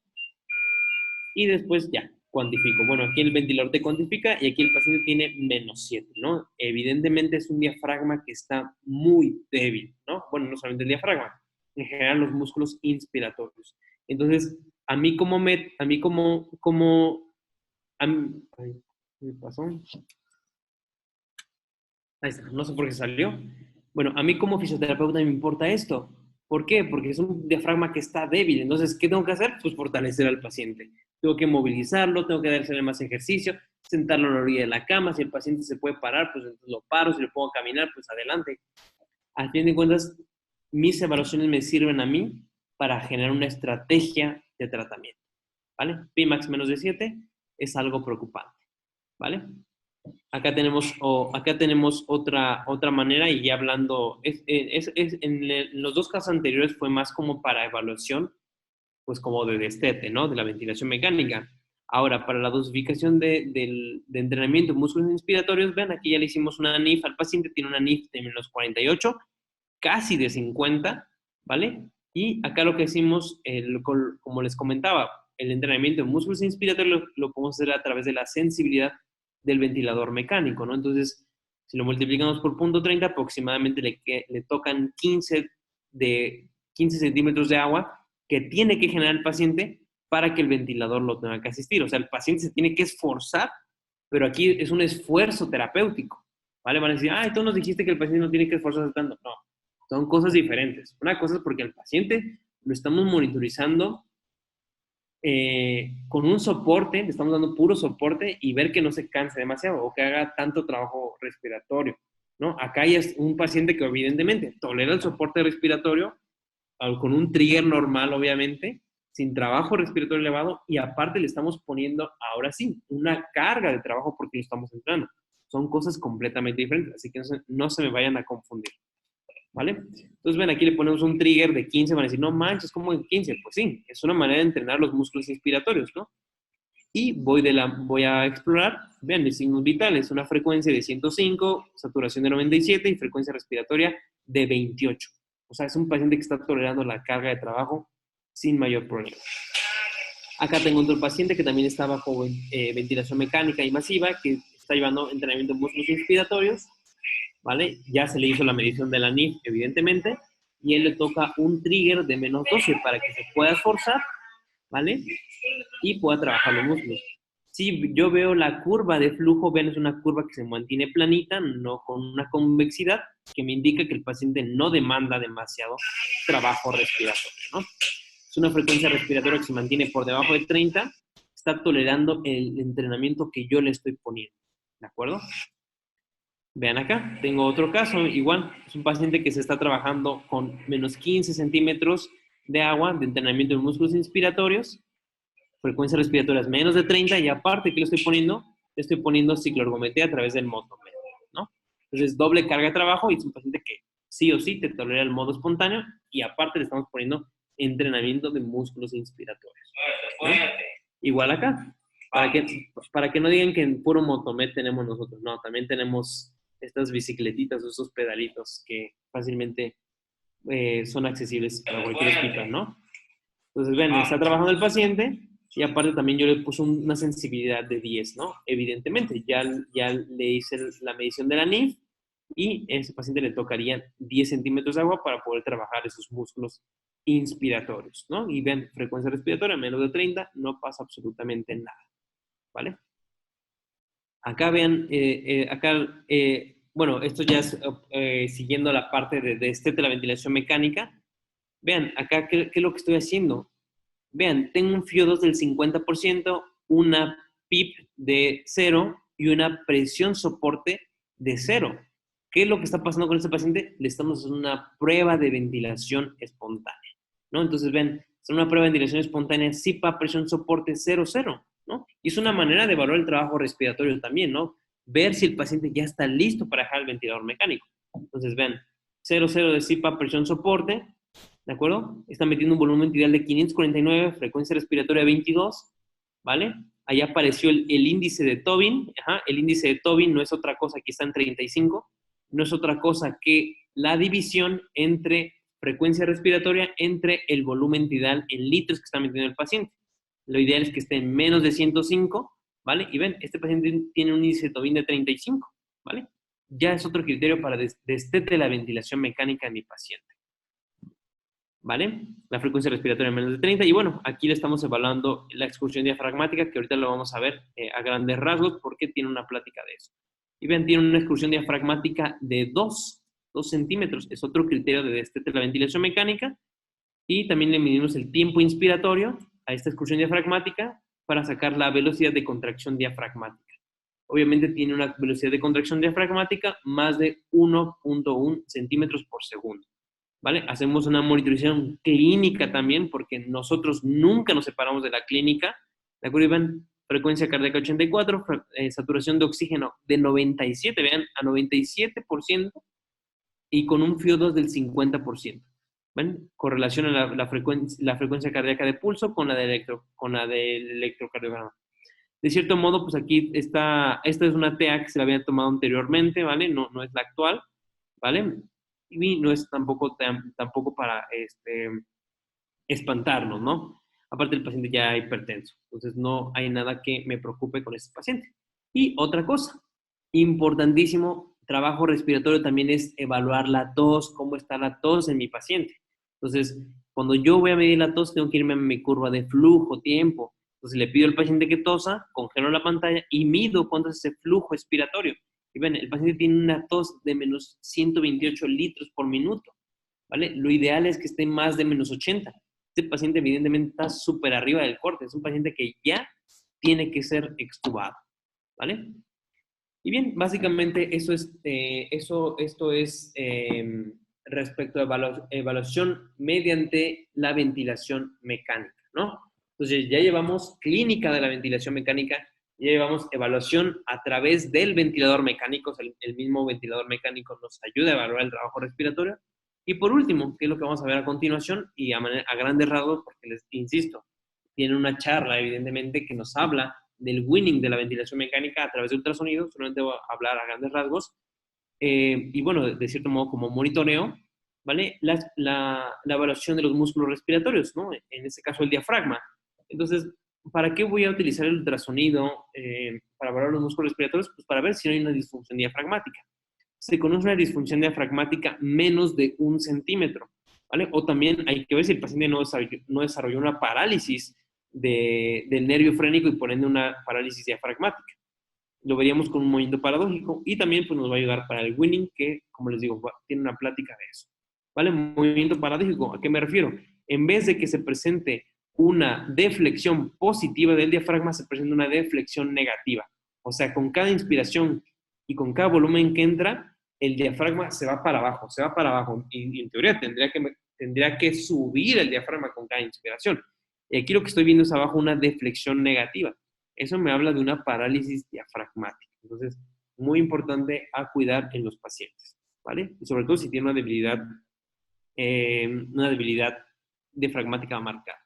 y después ya, cuantifico. Bueno, aquí el ventilador te cuantifica y aquí el paciente tiene menos 7, ¿no? Evidentemente es un diafragma que está muy débil, ¿no? Bueno, no solamente el diafragma, en general los músculos inspiratorios. Entonces, ay, ¿qué pasó? Ahí está, no sé por qué salió. Bueno, a mí como fisioterapeuta me importa esto. ¿Por qué? Porque es un diafragma que está débil. Entonces, ¿qué tengo que hacer? Pues fortalecer al paciente. Tengo que movilizarlo, tengo que darle más ejercicio, sentarlo a la orilla de la cama. Si el paciente se puede parar, pues entonces lo paro. Si le puedo caminar, pues adelante. Al fin de cuentas, mis evaluaciones me sirven a mí para generar una estrategia de tratamiento. ¿Vale? Pimax menos de 7 es algo preocupante. ¿Vale? Acá tenemos otra manera y ya hablando, en los dos casos anteriores fue más como para evaluación, pues como de destete, ¿no? De la ventilación mecánica. Ahora, para la dosificación de entrenamiento de músculos inspiratorios, ven, aquí ya le hicimos una NIF al paciente, tiene una NIF de menos 48, casi de 50, ¿vale? Y acá lo que hicimos, como les comentaba, el entrenamiento de músculos inspiratorios lo podemos hacer a través de la sensibilidad del ventilador mecánico, ¿no? Entonces, si lo multiplicamos por punto 30, aproximadamente le tocan 15 centímetros de agua que tiene que generar el paciente para que el ventilador lo tenga que asistir. O sea, el paciente se tiene que esforzar, pero aquí es un esfuerzo terapéutico, ¿vale? Van a decir, tú nos dijiste que el paciente no tiene que esforzarse tanto. No, son cosas diferentes. Una cosa es porque al paciente lo estamos monitorizando con un soporte, le estamos dando puro soporte y ver que no se canse demasiado o que haga tanto trabajo respiratorio, ¿no? Acá hay un paciente que evidentemente tolera el soporte respiratorio con un trigger normal, obviamente, sin trabajo respiratorio elevado y aparte le estamos poniendo, ahora sí, una carga de trabajo porque lo estamos entrenando. Son cosas completamente diferentes, así que no se me vayan a confundir. ¿Vale? Entonces, ven, aquí le ponemos un trigger de 15, van a decir, no manches, ¿cómo en 15? Pues sí, es una manera de entrenar los músculos inspiratorios, ¿no? Y voy a explorar, vean, los signos vitales, una frecuencia de 105, saturación de 97 y frecuencia respiratoria de 28. O sea, es un paciente que está tolerando la carga de trabajo sin mayor problema. Acá tengo otro paciente que también está bajo ventilación mecánica y masiva, que está llevando entrenamiento de músculos inspiratorios, ¿vale? Ya se le hizo la medición de la NIF, evidentemente, y él le toca un trigger de menos 12 para que se pueda esforzar, ¿vale? Y pueda trabajar los músculos. Si yo veo la curva de flujo, ven, es una curva que se mantiene planita, no con una convexidad, que me indica que el paciente no demanda demasiado trabajo respiratorio, ¿no? Es una frecuencia respiratoria que se mantiene por debajo de 30, está tolerando el entrenamiento que yo le estoy poniendo. ¿De acuerdo? Vean acá, tengo otro caso, igual, es un paciente que se está trabajando con menos 15 centímetros de agua de entrenamiento de músculos inspiratorios, frecuencia respiratoria es menos de 30 y aparte, ¿qué le estoy poniendo? Le estoy poniendo cicloergometría a través del motomed, ¿no? Entonces, doble carga de trabajo y es un paciente que sí o sí te tolera el modo espontáneo y aparte le estamos poniendo entrenamiento de músculos inspiratorios, ¿no? Igual acá, para que no digan que en puro motomed tenemos nosotros, no, también tenemos estas bicicletitas, esos pedalitos que fácilmente son accesibles para cualquier hospital, ¿no? Entonces, ven, está trabajando el paciente y aparte también yo le puse una sensibilidad de 10, ¿no? Evidentemente, ya le hice la medición de la NIF y a ese paciente le tocarían 10 centímetros de agua para poder trabajar esos músculos inspiratorios, ¿no? Y ven, frecuencia respiratoria menos de 30, no pasa absolutamente nada, ¿vale? Acá vean, bueno, esto ya es siguiendo la parte de la ventilación mecánica. Vean, acá, ¿qué es lo que estoy haciendo? Vean, tengo un FIO2 del 50%, una PIP de 0 y una presión soporte de 0. ¿Qué es lo que está pasando con este paciente? Le estamos haciendo una prueba de ventilación espontánea, ¿no? Entonces, ven, es una prueba de ventilación espontánea, CIPA, presión soporte 0, 0, ¿no? Y es una manera de evaluar el trabajo respiratorio también, ¿no? Ver si el paciente ya está listo para dejar el ventilador mecánico. Entonces, ven, 0, 0 de CIPA, presión soporte, ¿de acuerdo? Está metiendo un volumen ventral de 549, frecuencia respiratoria 22, ¿vale? Allá apareció el índice de Tobin. Ajá, el índice de Tobin no es otra cosa, aquí está en 35, no es otra cosa que la división entre frecuencia respiratoria entre el volumen tidal en litros que está metiendo el paciente. Lo ideal es que esté en menos de 105, ¿vale? Y ven, este paciente tiene un índice de Tobin de 35, ¿vale? Ya es otro criterio para destete la ventilación mecánica de mi paciente, ¿vale? La frecuencia respiratoria menos de 30. Y bueno, aquí le estamos evaluando la excursión diafragmática, que ahorita lo vamos a ver a grandes rasgos porque tiene una plática de eso. Y ven, tiene una excursión diafragmática de 2 centímetros. Es otro criterio de destete la ventilación mecánica. Y también le medimos el tiempo inspiratorio a esta excursión diafragmática para sacar la velocidad de contracción diafragmática. Obviamente tiene una velocidad de contracción diafragmática más de 1.1 centímetros por segundo, ¿vale? Hacemos una monitorización clínica también, porque nosotros nunca nos separamos de la clínica. ¿De acuerdo, Iván? Frecuencia cardíaca 84, saturación de oxígeno de 97, vean, a 97% y con un FIO2 del 50%. ¿Ven? Correlación a la frecuencia cardíaca de pulso con la del electrocardiograma. De cierto modo, pues aquí esta es una TA que se la había tomado anteriormente, ¿vale? No es la actual, ¿vale? Y no es tampoco para espantarnos, ¿no? Aparte, el paciente ya es hipertenso, entonces no hay nada que me preocupe con este paciente. Y otra cosa, importantísimo, trabajo respiratorio también es evaluar la tos, cómo está la tos en mi paciente. Entonces, cuando yo voy a medir la tos, tengo que irme a mi curva de flujo, tiempo. Entonces, le pido al paciente que tosa, congelo la pantalla y mido cuánto es ese flujo expiratorio. Y ven, el paciente tiene una tos de menos 128 litros por minuto, ¿vale? Lo ideal es que esté más de menos 80. Este paciente evidentemente está súper arriba del corte. Es un paciente que ya tiene que ser extubado, ¿vale? Y bien, básicamente esto es respecto a evaluación mediante la ventilación mecánica, ¿no? Entonces ya llevamos clínica de la ventilación mecánica, ya llevamos evaluación a través del ventilador mecánico, o sea, el mismo ventilador mecánico nos ayuda a evaluar el trabajo respiratorio. Y por último, que es lo que vamos a ver a continuación y a grandes rasgos, porque les insisto, tiene una charla evidentemente que nos habla del winning de la ventilación mecánica a través de ultrasonido, solamente voy a hablar a grandes rasgos, y bueno, de cierto modo como monitoreo, ¿vale? La evaluación de los músculos respiratorios, ¿no? En este caso el diafragma. Entonces, ¿para qué voy a utilizar el ultrasonido para evaluar los músculos respiratorios? Pues para ver si no hay una disfunción diafragmática. Se conoce una disfunción diafragmática menos de 1 centímetro, ¿vale? O también hay que ver si el paciente no desarrolló una parálisis del nervio frénico y por ende una parálisis diafragmática. Lo veríamos con un movimiento paradójico y también pues, nos va a ayudar para el winning, que como les digo, tiene una plática de eso, ¿vale? Movimiento paradójico, ¿a qué me refiero? En vez de que se presente una deflexión positiva del diafragma, se presenta una deflexión negativa. O sea, con cada inspiración y con cada volumen que entra, el diafragma se va para abajo, se va para abajo. Y en teoría tendría que subir el diafragma con cada inspiración. Y aquí lo que estoy viendo es abajo una deflexión negativa. Eso me habla de una parálisis diafragmática. Entonces, muy importante a cuidar en los pacientes, ¿vale? Y sobre todo si tiene una debilidad diafragmática marcada,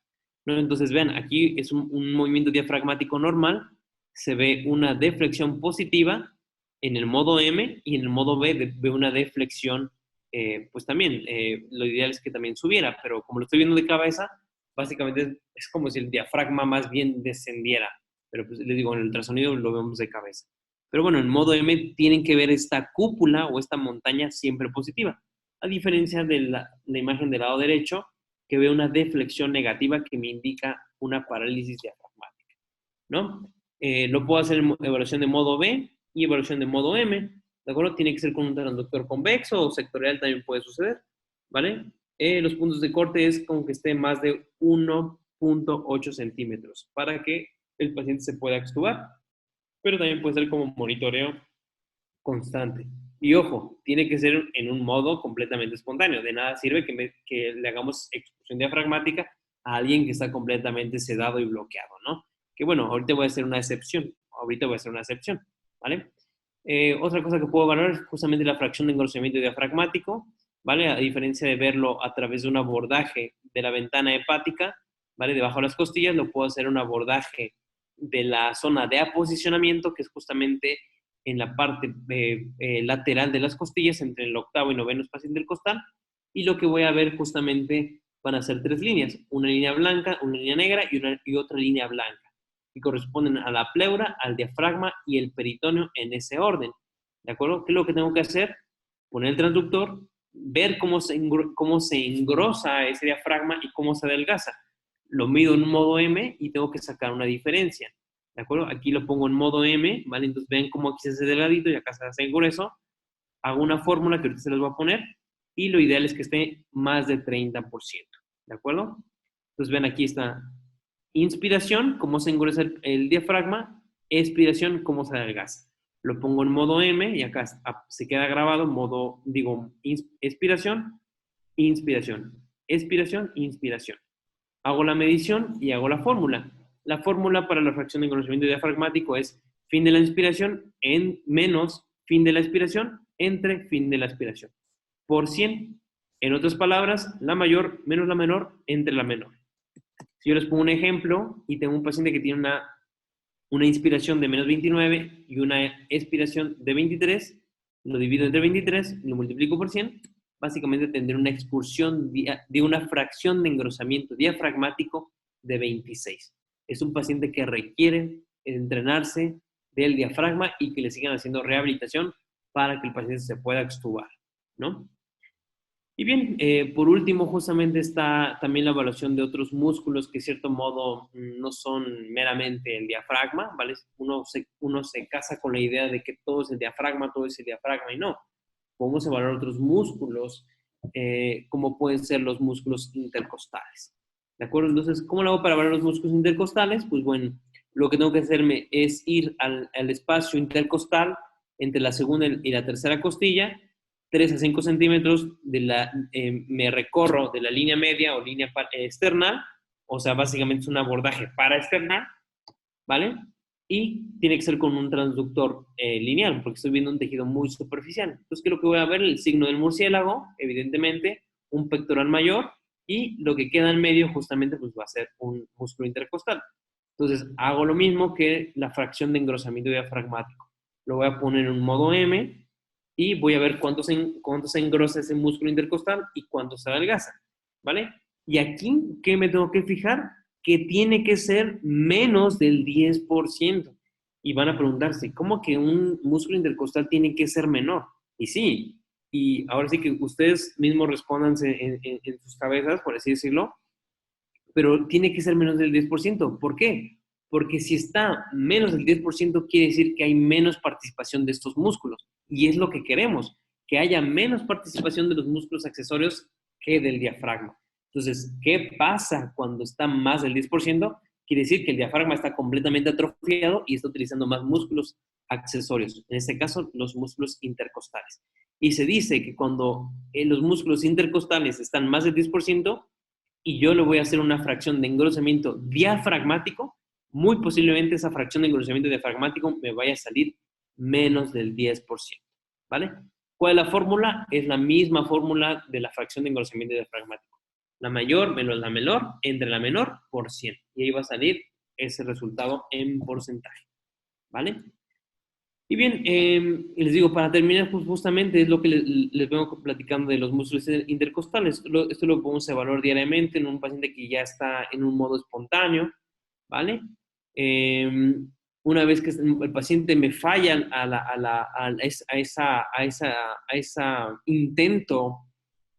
¿no? Entonces, vean, aquí es un movimiento diafragmático normal, se ve una deflexión positiva en el modo M y en el modo B ve una deflexión, pues también, lo ideal es que también subiera, pero como lo estoy viendo de cabeza, básicamente es como si el diafragma más bien descendiera, pero pues les digo, en el ultrasonido lo vemos de cabeza. Pero bueno, en modo M tienen que ver esta cúpula o esta montaña siempre positiva, a diferencia de la imagen del lado derecho, que ve una deflexión negativa que me indica una parálisis diafragmática, ¿no? Lo puedo hacer en evaluación de modo B y evaluación de modo M, ¿de acuerdo? Tiene que ser con un transductor convexo o sectorial también puede suceder, ¿vale? Los puntos de corte es con que esté más de 1.8 centímetros para que el paciente se pueda extubar, pero también puede ser como monitoreo constante. Y ojo, tiene que ser en un modo completamente espontáneo. De nada sirve que le hagamos expulsión diafragmática a alguien que está completamente sedado y bloqueado, ¿no? Que bueno, ahorita voy a hacer una excepción. ¿Vale? Otra cosa que puedo valorar es justamente la fracción de engrosamiento diafragmático, ¿vale? A diferencia de verlo a través de un abordaje de la ventana hepática, ¿vale? Debajo de las costillas, lo puedo hacer un abordaje de la zona de aposicionamiento, que es justamente en la parte lateral de las costillas, entre el octavo y noveno espacio intercostal, y lo que voy a ver justamente van a ser 3 líneas, una línea blanca, una línea negra y otra línea blanca, que corresponden a la pleura, al diafragma y el peritoneo en ese orden, ¿de acuerdo? ¿Qué es lo que tengo que hacer? Poner el transductor, ver cómo se engrosa ese diafragma y cómo se adelgaza. Lo mido en modo M y tengo que sacar una diferencia, ¿de acuerdo? Aquí lo pongo en modo M, ¿vale? Entonces ven cómo aquí se hace delgadito y acá se hace grueso. Hago una fórmula que ahorita se les voy a poner y lo ideal es que esté más de 30%, ¿de acuerdo? Entonces ven, aquí está inspiración, cómo se engresa el diafragma, expiración, cómo se adelgaza. Lo pongo en modo M y acá se queda grabado en modo, expiración, inspiración, expiración, inspiración. Hago la medición y hago la fórmula. La fórmula para la fracción de engrosamiento diafragmático es fin de la inspiración en menos fin de la expiración entre fin de la expiración. Por 100. En otras palabras, la mayor menos la menor entre la menor. Si yo les pongo un ejemplo y tengo un paciente que tiene una inspiración de menos 29 y una expiración de 23, lo divido entre 23, lo multiplico por 100, básicamente tendré una expulsión de una fracción de engrosamiento diafragmático de 26. Es un paciente que requiere entrenarse del diafragma y que le sigan haciendo rehabilitación para que el paciente se pueda extubar, ¿no? Y bien, por último, justamente está también la evaluación de otros músculos que, de cierto modo, no son meramente el diafragma, ¿vale? Uno se casa con la idea de que todo es el diafragma, y no. Podemos evaluar otros músculos, como pueden ser los músculos intercostales, ¿de acuerdo? Entonces, ¿cómo lo hago para evaluar los músculos intercostales? Pues bueno, lo que tengo que hacerme es ir al espacio intercostal entre la segunda y la tercera costilla, 3 a 5 centímetros me recorro de la línea media o línea externa, o sea, básicamente es un abordaje paraexternal, ¿vale? Y tiene que ser con un transductor lineal, porque estoy viendo un tejido muy superficial. Entonces, ¿qué es lo que voy a ver? El signo del murciélago, evidentemente, un pectoral mayor, y lo que queda en medio justamente pues va a ser un músculo intercostal. Entonces, hago lo mismo que la fracción de engrosamiento diafragmático. Lo voy a poner en un modo M, y voy a ver cuánto se engrosa ese músculo intercostal y cuánto se adelgaza, ¿vale? Y aquí, ¿qué me tengo que fijar? Que tiene que ser menos del 10%. Y van a preguntarse, ¿cómo que un músculo intercostal tiene que ser menor? Y sí, y ahora sí que ustedes mismos respóndanse en sus cabezas, por así decirlo, pero tiene que ser menos del 10%. ¿Por qué? Porque si está menos del 10%, quiere decir que hay menos participación de estos músculos. Y es lo que queremos, que haya menos participación de los músculos accesorios que del diafragma. Entonces, ¿qué pasa cuando está más del 10%? quiere decir que el diafragma está completamente atrofiado y está utilizando más músculos accesorios, en este caso los músculos intercostales. Y se dice que cuando los músculos intercostales están más del 10% y yo le voy a hacer una fracción de engrosamiento diafragmático, muy posiblemente esa fracción de engrosamiento diafragmático me vaya a salir menos del 10%, ¿vale? ¿Cuál es la fórmula? Es la misma fórmula de la fracción de engrosamiento diafragmático. La mayor menos la menor, entre la menor por 100. Y ahí va a salir ese resultado en porcentaje, ¿vale? Y bien, les digo, para terminar, pues justamente es lo que les vengo platicando de los músculos intercostales. Esto lo podemos evaluar diariamente en un paciente que ya está en un modo espontáneo, ¿vale? Una vez que el paciente me falla a esa intento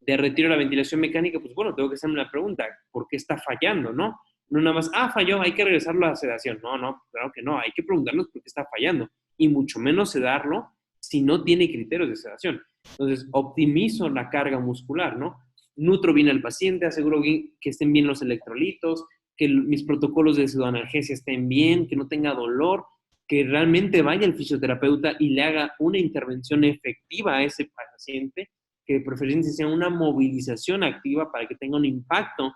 de retiro de la ventilación mecánica, pues bueno, tengo que hacerme la pregunta, ¿por qué está fallando, no? No nada más, falló, hay que regresarlo a la sedación. No, claro que no, hay que preguntarnos por qué está fallando y mucho menos sedarlo si no tiene criterios de sedación. Entonces, optimizo la carga muscular, ¿no? Nutro bien al paciente, aseguro bien que estén bien los electrolitos, que mis protocolos de pseudoanalgesia estén bien, que no tenga dolor, que realmente vaya el fisioterapeuta y le haga una intervención efectiva a ese paciente, que de preferencia sea una movilización activa para que tenga un impacto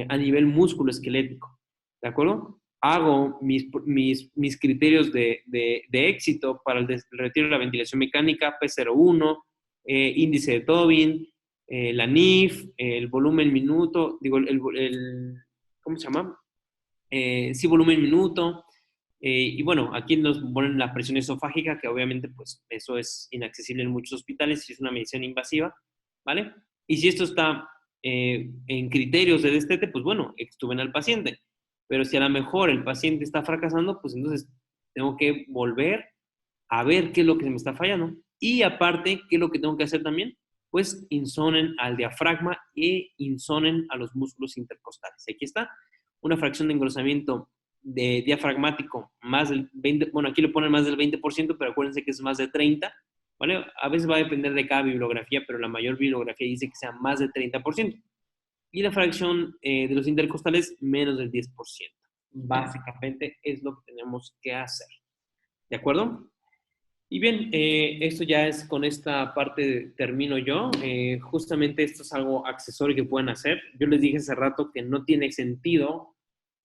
a nivel músculo-esquelético, ¿de acuerdo? Hago mis criterios de éxito para el retiro de la ventilación mecánica, P01, índice de Tobin, la NIF, el volumen minuto, digo, ¿cómo se llama? Sí, volumen minuto. Y bueno, aquí nos ponen la presión esofágica, que obviamente pues eso es inaccesible en muchos hospitales y es una medición invasiva, ¿vale? Y si esto está en criterios de destete, pues bueno, extuben al paciente. Pero si a lo mejor el paciente está fracasando, pues entonces tengo que volver a ver qué es lo que se me está fallando. Y aparte, ¿qué es lo que tengo que hacer también? Pues insonen al diafragma e insonen a los músculos intercostales. Aquí está, una fracción de engrosamiento de diafragmático más del 20%, bueno, aquí le ponen más del 20%, pero acuérdense que es más de 30%, ¿vale? A veces va a depender de cada bibliografía, pero la mayor bibliografía dice que sea más de 30%. Y la fracción de los intercostales menos del 10%. Básicamente es lo que tenemos que hacer. ¿De acuerdo? Y bien, esto ya es con esta parte termino yo. Justamente esto es algo accesorio que pueden hacer. Yo les dije hace rato que no tiene sentido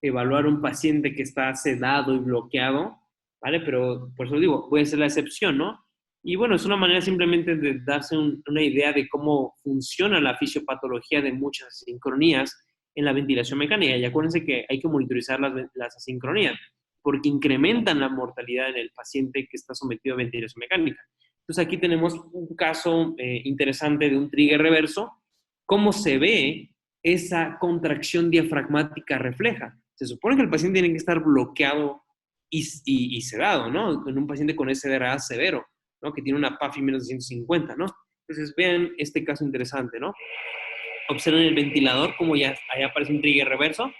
evaluar un paciente que está sedado y bloqueado, ¿vale? Pero por eso digo, puede ser la excepción, ¿no? Y bueno, es una manera simplemente de darse una idea de cómo funciona la fisiopatología de muchas asincronías en la ventilación mecánica. Y acuérdense que hay que monitorizar las asincronías, porque incrementan la mortalidad en el paciente que está sometido a ventilación mecánica. Entonces aquí tenemos un caso interesante de un trigger reverso. ¿Cómo se ve esa contracción diafragmática refleja? Se supone que el paciente tiene que estar bloqueado y sedado, ¿no? En un paciente con SDRA severo, ¿no? Que tiene una PAFI menos de 150, ¿no? Entonces vean este caso interesante, ¿no? Observen el ventilador, como ya ahí aparece un trigger reverso.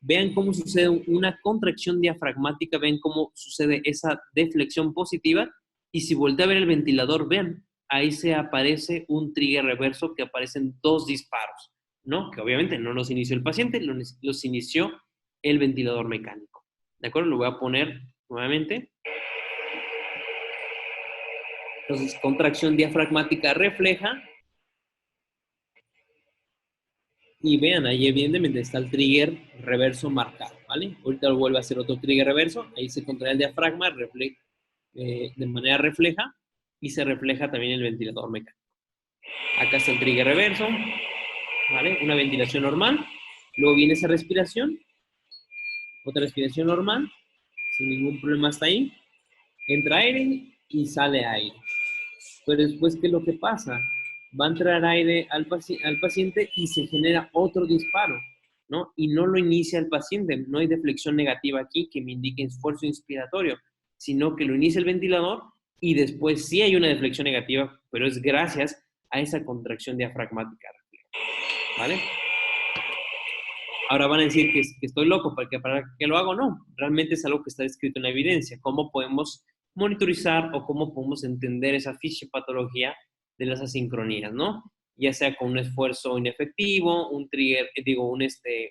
Vean cómo sucede una contracción diafragmática, vean cómo sucede esa deflexión positiva. Y si voltea a ver el ventilador, vean, ahí se aparece un trigger reverso que aparecen 2 disparos, ¿no? Que obviamente no los inició el paciente, los inició el ventilador mecánico. ¿De acuerdo? Lo voy a poner nuevamente. Entonces, contracción diafragmática refleja. Y vean, ahí evidentemente está el trigger reverso marcado, ¿vale? Ahorita lo vuelve a hacer otro trigger reverso. Ahí se contrae el diafragma de manera refleja y se refleja también el ventilador mecánico. Acá está el trigger reverso, ¿vale? Una ventilación normal. Luego viene esa respiración. Otra respiración normal. Sin ningún problema hasta ahí. Entra aire y sale aire. Pero después, ¿qué es lo que pasa? Va a entrar aire al paciente y se genera otro disparo, ¿no? Y no lo inicia el paciente, no hay deflexión negativa aquí que me indique esfuerzo inspiratorio, sino que lo inicia el ventilador y después sí hay una deflexión negativa, pero es gracias a esa contracción diafragmática, ¿vale? Ahora van a decir que estoy loco, porque para qué lo hago, no. Realmente es algo que está escrito en la evidencia. ¿Cómo podemos monitorizar o cómo podemos entender esa fisiopatología de las asincronías, ¿no? Ya sea con un esfuerzo inefectivo, un trigger,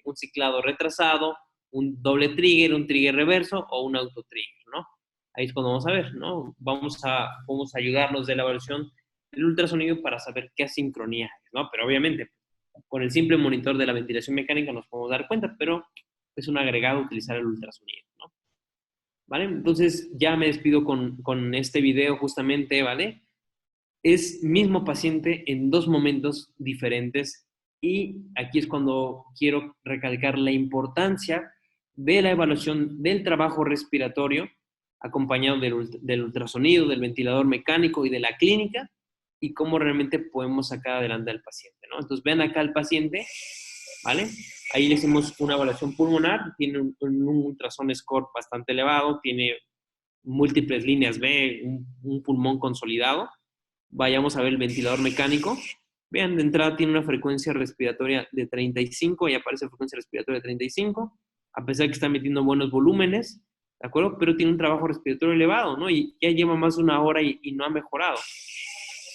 un ciclado retrasado un doble trigger, un trigger reverso o un autotrigger, ¿no? Ahí es cuando vamos a ver, ¿no? Vamos a ayudarnos de la evaluación del ultrasonido para saber qué asincronía es, ¿no? Pero obviamente, con el simple monitor de la ventilación mecánica nos podemos dar cuenta, pero es un agregado utilizar el ultrasonido, ¿no? ¿Vale? Entonces, ya me despido con este video justamente, ¿vale? Es mismo paciente en dos momentos diferentes y aquí es cuando quiero recalcar la importancia de la evaluación del trabajo respiratorio acompañado del ultrasonido, del ventilador mecánico y de la clínica y cómo realmente podemos sacar adelante al paciente, ¿no? Entonces, vean acá al paciente, ¿vale? Ahí le hicimos una evaluación pulmonar, tiene un ultrasound score bastante elevado, tiene múltiples líneas B, un pulmón consolidado. Vayamos a ver el ventilador mecánico. Vean, de entrada tiene una frecuencia respiratoria de 35, y aparece frecuencia respiratoria de 35, a pesar de que está metiendo buenos volúmenes, ¿de acuerdo? Pero tiene un trabajo respiratorio elevado, ¿no? Y ya lleva más de una hora y no ha mejorado,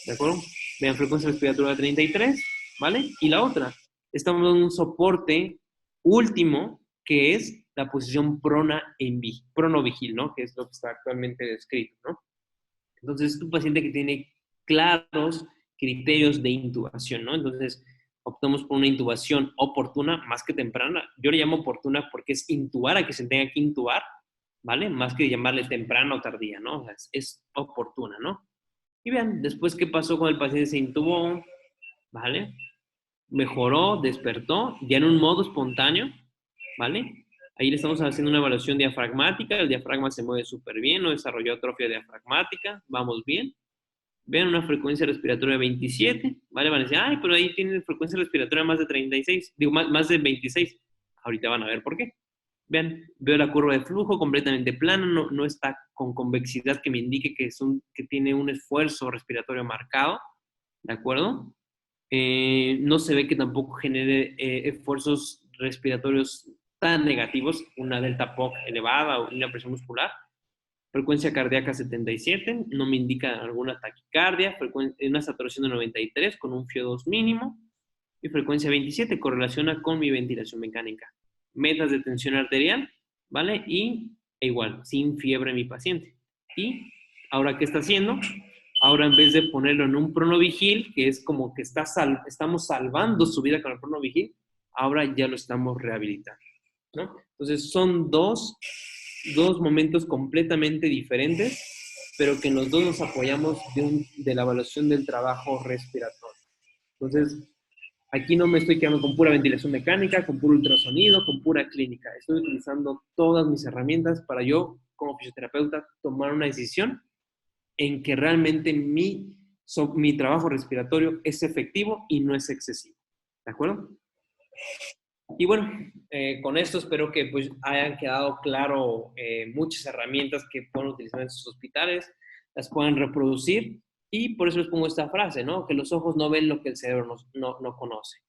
¿de acuerdo? Vean, frecuencia respiratoria de 33, ¿vale? Y la otra, estamos dando un soporte último, que es la posición pronovigil, ¿no? Que es lo que está actualmente descrito, ¿no? Entonces, es un paciente que tiene claros criterios de intubación, ¿no? Entonces, optamos por una intubación oportuna más que temprana. Yo le llamo oportuna porque es intubar a que se tenga que intubar, ¿vale? Más que llamarle temprana o tardía, ¿no? O sea, es oportuna, ¿no? Y vean, después, ¿qué pasó con el paciente? Se intubó, ¿vale? Mejoró, despertó, ya en un modo espontáneo, ¿vale? Ahí le estamos haciendo una evaluación diafragmática, el diafragma se mueve súper bien, no desarrolló atrofia diafragmática, vamos bien. Vean una frecuencia respiratoria de 27, ¿vale? Van a decir, ay, pero ahí tiene frecuencia respiratoria más de 36, digo, más de 26. Ahorita van a ver por qué. Vean, veo la curva de flujo completamente plana, no está con convexidad que me indique que tiene un esfuerzo respiratorio marcado, ¿de acuerdo? No se ve que tampoco genere esfuerzos respiratorios tan negativos, una delta POC elevada o una presión muscular. Frecuencia cardíaca 77, no me indica alguna taquicardia, una saturación de 93 con un FIO2 mínimo y frecuencia 27 correlaciona con mi ventilación mecánica. Metas de tensión arterial, ¿vale? E igual, sin fiebre mi paciente. Y ahora, ¿qué está haciendo? Ahora, en vez de ponerlo en un pronovigil, que es como que estamos salvando su vida con el pronovigil, ahora ya lo estamos rehabilitando, ¿no? Entonces, son dos momentos completamente diferentes, pero que en los dos nos apoyamos de la evaluación del trabajo respiratorio. Entonces, aquí no me estoy quedando con pura ventilación mecánica, con puro ultrasonido, con pura clínica. Estoy utilizando todas mis herramientas para yo, como fisioterapeuta, tomar una decisión en que realmente mi trabajo respiratorio es efectivo y no es excesivo. ¿De acuerdo? Y bueno, con esto espero que pues hayan quedado claro muchas herramientas que pueden utilizar en sus hospitales, las puedan reproducir y por eso les pongo esta frase, ¿no? Que los ojos no ven lo que el cerebro no conoce.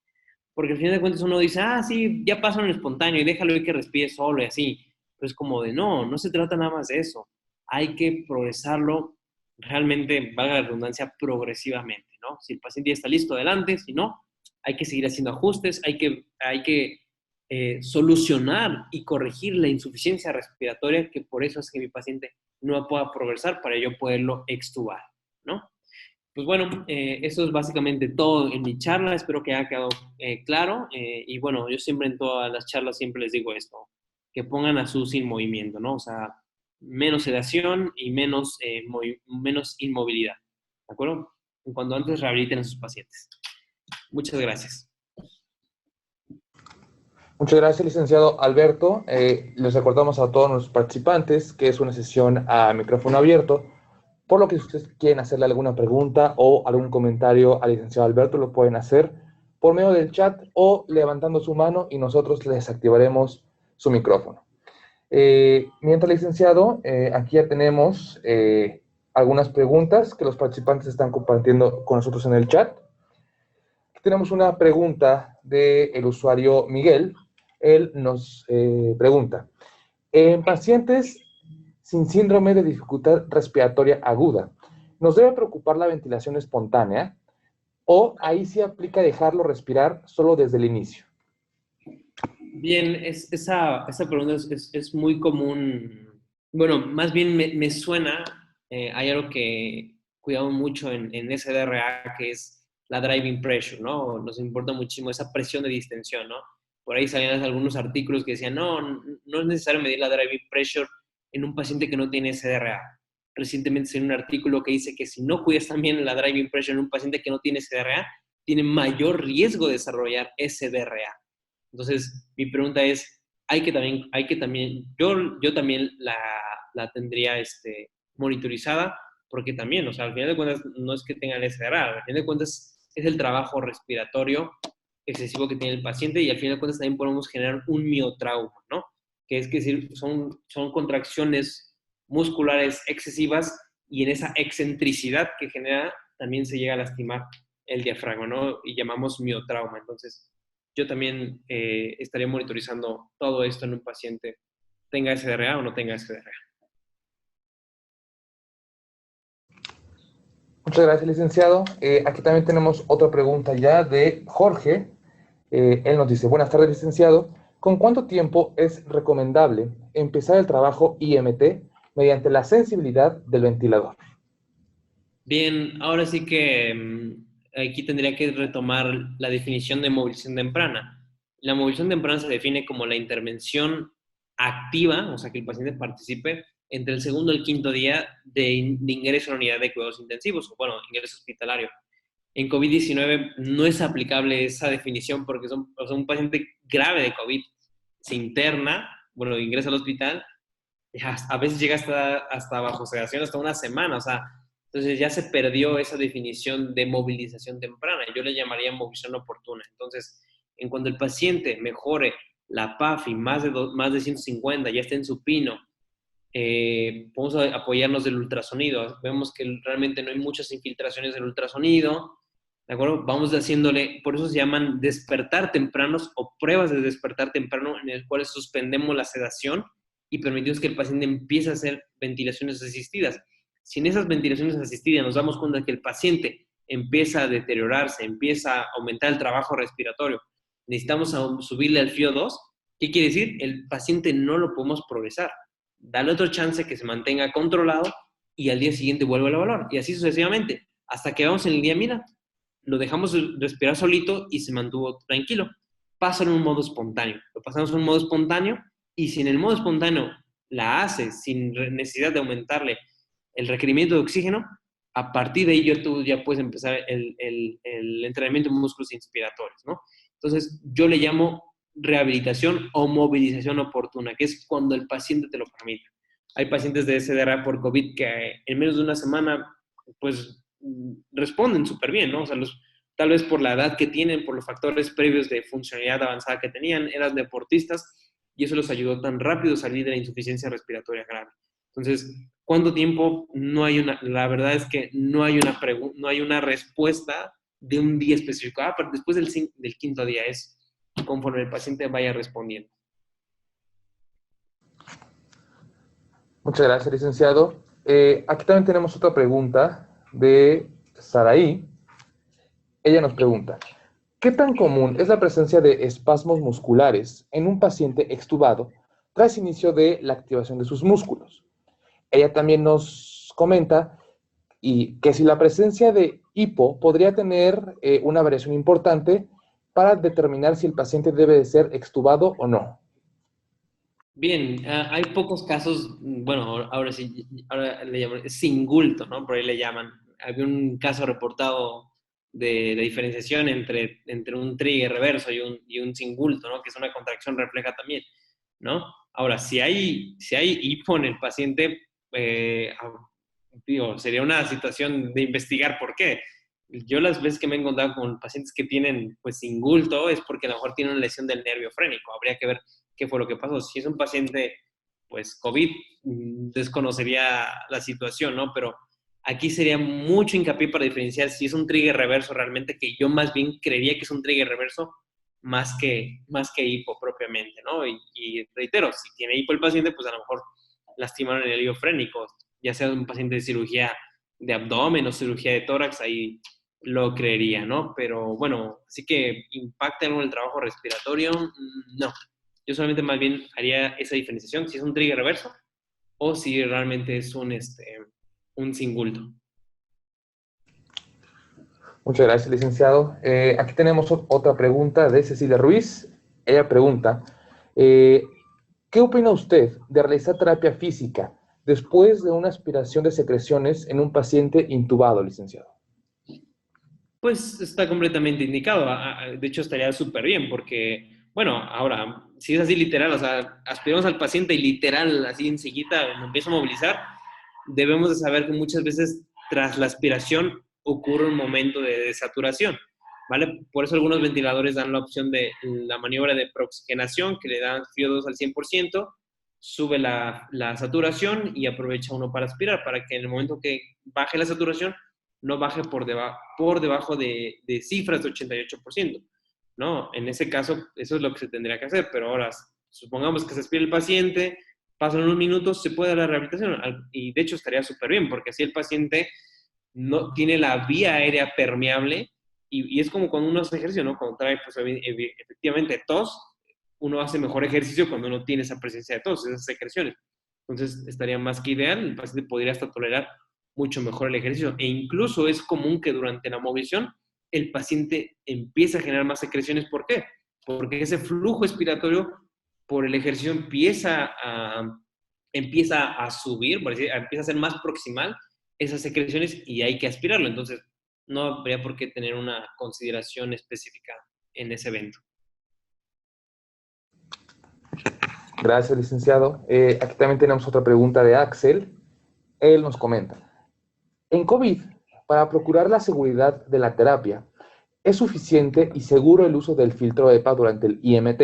Porque al final de cuentas uno dice, ah, sí, ya pasa en espontáneo y déjalo ir que respire solo y así. Pero es como de, no se trata nada más de eso. Hay que progresarlo realmente, valga la redundancia, progresivamente, ¿no? Si el paciente ya está listo, adelante, si no, hay que seguir haciendo ajustes, hay que solucionar y corregir la insuficiencia respiratoria, que por eso es que mi paciente no pueda progresar para yo poderlo extubar, ¿no? Pues bueno, eso es básicamente todo en mi charla, espero que haya quedado claro, y bueno, yo siempre en todas las charlas siempre les digo esto, que pongan a SUSI en movimiento, ¿no? O sea, menos sedación y menos inmovilidad, ¿de acuerdo? Cuando antes rehabiliten a sus pacientes. Muchas gracias. Muchas gracias, licenciado Alberto. Les recordamos a todos nuestros participantes que es una sesión a micrófono abierto, por lo que si ustedes quieren hacerle alguna pregunta o algún comentario al licenciado Alberto, lo pueden hacer por medio del chat o levantando su mano y nosotros les activaremos su micrófono. Mientras, licenciado, aquí ya tenemos algunas preguntas que los participantes están compartiendo con nosotros en el chat. Aquí tenemos una pregunta del usuario Miguel. Él nos pregunta, en pacientes sin síndrome de dificultad respiratoria aguda, ¿nos debe preocupar la ventilación espontánea o ahí sí aplica dejarlo respirar solo desde el inicio? Bien, esa pregunta es muy común. Bueno, más bien me suena, hay algo que cuidamos mucho en SDRA, que es la driving pressure, ¿no? Nos importa muchísimo esa presión de distensión, ¿no? Por ahí salían algunos artículos que decían, no es necesario medir la driving pressure en un paciente que no tiene SDRA. Recientemente salió un artículo que dice que si no cuidas también la driving pressure en un paciente que no tiene SDRA, tiene mayor riesgo de desarrollar SDRA. Entonces, mi pregunta es, yo también la tendría monitorizada, porque también, o sea, al final de cuentas, no es que tenga el SDRA, al final de cuentas es el trabajo respiratorio excesivo que tiene el paciente y al final de cuentas también podemos generar un miotrauma, ¿no? Que es decir, son contracciones musculares excesivas y en esa excentricidad que genera también se llega a lastimar el diafragma, ¿no? Y llamamos miotrauma. Entonces, yo también estaría monitorizando todo esto en un paciente, tenga SDRA o no tenga SDRA. Muchas gracias, licenciado. Aquí también tenemos otra pregunta ya de Jorge. Él nos dice, buenas tardes, licenciado. ¿Con cuánto tiempo es recomendable empezar el trabajo IMT mediante la sensibilidad del ventilador? Bien, ahora sí que aquí tendría que retomar la definición de movilización temprana. La movilización temprana se define como la intervención activa, o sea, que el paciente participe entre el segundo y el quinto día de ingreso a la unidad de cuidados intensivos, o bueno, ingreso hospitalario. En COVID-19 no es aplicable esa definición porque o sea, un paciente grave de COVID se interna, bueno, ingresa al hospital, a veces llega hasta bajo sedación, hasta una semana, o sea, entonces ya se perdió esa definición de movilización temprana, yo le llamaría movilización oportuna. Entonces, en cuanto el paciente mejore la PAFI más de 150, ya esté en supino, podemos apoyarnos del ultrasonido. Vemos que realmente no hay muchas infiltraciones del ultrasonido, ¿de acuerdo? Vamos haciéndole, por eso se llaman despertar tempranos o pruebas de despertar temprano, en el cual suspendemos la sedación y permitimos que el paciente empiece a hacer ventilaciones asistidas. Si en esas ventilaciones asistidas nos damos cuenta que el paciente empieza a deteriorarse, empieza a aumentar el trabajo respiratorio, necesitamos subirle al FiO2, ¿qué quiere decir? El paciente no lo podemos progresar. Dale otro chance que se mantenga controlado y al día siguiente vuelve al valor. Y así sucesivamente, hasta que vamos en el día, mira, lo dejamos respirar solito y se mantuvo tranquilo. Pasa en un modo espontáneo. Lo pasamos en un modo espontáneo y si en el modo espontáneo la hace sin necesidad de aumentarle el requerimiento de oxígeno, a partir de ahí tú ya puedes empezar el entrenamiento de músculos inspiratorios, ¿no? Entonces, yo le llamo rehabilitación o movilización oportuna, que es cuando el paciente te lo permite. Hay pacientes de SDRA por COVID que en menos de una semana, pues, responden súper bien, ¿no? O sea, tal vez por la edad que tienen, por los factores previos de funcionalidad avanzada que tenían, eran deportistas y eso los ayudó tan rápido a salir de la insuficiencia respiratoria grave. Entonces, ¿cuánto tiempo? La verdad es que no hay una respuesta de un día específico. Pero después del quinto día es conforme el paciente vaya respondiendo. Muchas gracias, licenciado. Aquí también tenemos otra pregunta de Saraí. Ella nos pregunta, ¿qué tan común es la presencia de espasmos musculares en un paciente extubado tras inicio de la activación de sus músculos? Ella también nos comenta que si la presencia de hipo podría tener una variación importante para determinar si el paciente debe de ser extubado o no. Bien, hay pocos casos, bueno, ahora sí, ahora le llaman singulto, ¿no? Por ahí le llaman. Había un caso reportado de diferenciación entre un trigger reverso y un singulto, ¿no? Que es una contracción refleja también, ¿no? Ahora, si hay hipo en el paciente, digo, sería una situación de investigar por qué. Yo las veces que me he encontrado con pacientes que tienen, pues, singulto, es porque a lo mejor tienen una lesión del nervio frénico. Habría que ver qué fue lo que pasó. Si es un paciente, pues, COVID, desconocería la situación, ¿no? Pero aquí sería mucho hincapié para diferenciar si es un trigger reverso realmente, que yo más bien creería que es un trigger reverso más que hipo propiamente, ¿no? Y reitero, si tiene hipo el paciente, pues a lo mejor lastimaron el hilo frénico, ya sea un paciente de cirugía de abdomen o cirugía de tórax, ahí lo creería, ¿no? Pero bueno, así que impacta en el trabajo respiratorio, no. Yo solamente más bien haría esa diferenciación, si es un trigger reverso o si realmente es un singulto. Muchas gracias, licenciado. Aquí tenemos otra pregunta de Cecilia Ruiz. Ella pregunta, ¿qué opina usted de realizar terapia física después de una aspiración de secreciones en un paciente intubado, licenciado? Pues está completamente indicado. De hecho, estaría súper bien porque, bueno, ahora, si es así literal, o sea, aspiramos al paciente y literal, así enseguida lo empieza a movilizar, debemos de saber que muchas veces tras la aspiración ocurre un momento de saturación, ¿vale? Por eso algunos ventiladores dan la opción de la maniobra de prooxigenación, que le dan FIO2 al 100%, sube la saturación y aprovecha uno para aspirar, para que en el momento que baje la saturación, no baje por debajo de cifras de 88%, ¿no? En ese caso, eso es lo que se tendría que hacer, pero ahora, supongamos que se aspira el paciente, pasan unos minutos, se puede dar la rehabilitación, y de hecho estaría súper bien, porque así el paciente no tiene la vía aérea permeable, y es como cuando uno hace ejercicio, ¿no? Cuando trae, pues, efectivamente tos, uno hace mejor ejercicio cuando no tiene esa presencia de tos, esas secreciones. Entonces, estaría más que ideal, el paciente podría hasta tolerar mucho mejor el ejercicio. E incluso es común que durante la movilización el paciente empiece a generar más secreciones. ¿Por qué? Porque ese flujo expiratorio por el ejercicio empieza a subir, empieza a ser más proximal esas secreciones y hay que aspirarlo. Entonces, no habría por qué tener una consideración específica en ese evento. Gracias, licenciado. Aquí también tenemos otra pregunta de Axel. Él nos comenta, en COVID, para procurar la seguridad de la terapia, ¿es suficiente y seguro el uso del filtro EPA durante el IMT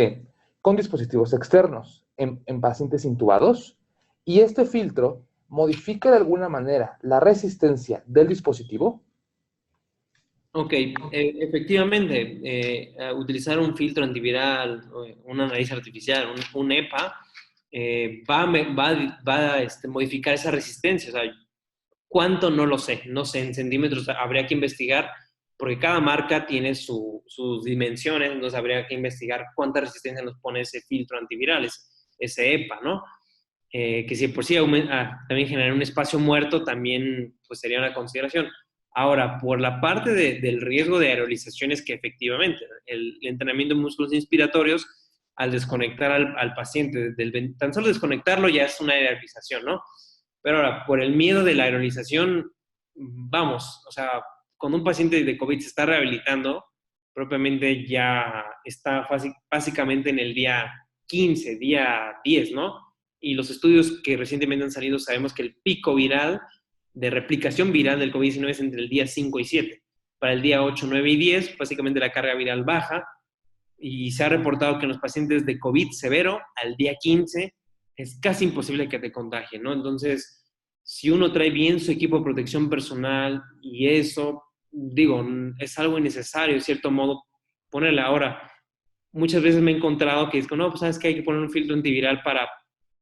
con dispositivos externos en pacientes intubados? ¿Y este filtro modifica de alguna manera la resistencia del dispositivo? Ok, efectivamente, utilizar un filtro antiviral, una nariz artificial, un EPA, va a modificar esa resistencia. O sea, ¿cuánto? No lo sé. No sé, en centímetros habría que investigar, porque cada marca tiene sus dimensiones, entonces habría que investigar cuánta resistencia nos pone ese filtro antiviral, ese EPA, ¿no? Que si por sí también generar un espacio muerto también pues sería una consideración. Ahora, por la parte del riesgo de aerolizaciones, que efectivamente el entrenamiento de músculos inspiratorios, al desconectar al paciente, tan solo desconectarlo ya es una aerolización, ¿no? Pero ahora, por el miedo de la aerolización, vamos, o sea, cuando un paciente de COVID se está rehabilitando, propiamente ya está básicamente en el día 15, día 10, ¿no? Y los estudios que recientemente han salido sabemos que el pico viral de replicación viral del COVID-19 es entre el día 5 y 7. Para el día 8, 9 y 10, básicamente la carga viral baja y se ha reportado que en los pacientes de COVID severo, al día 15, es casi imposible que te contagien, ¿no? Entonces, si uno trae bien su equipo de protección personal y eso, digo, es algo innecesario, de cierto modo, ponerle ahora. Muchas veces me he encontrado que es como, no, pues sabes que hay que poner un filtro antiviral para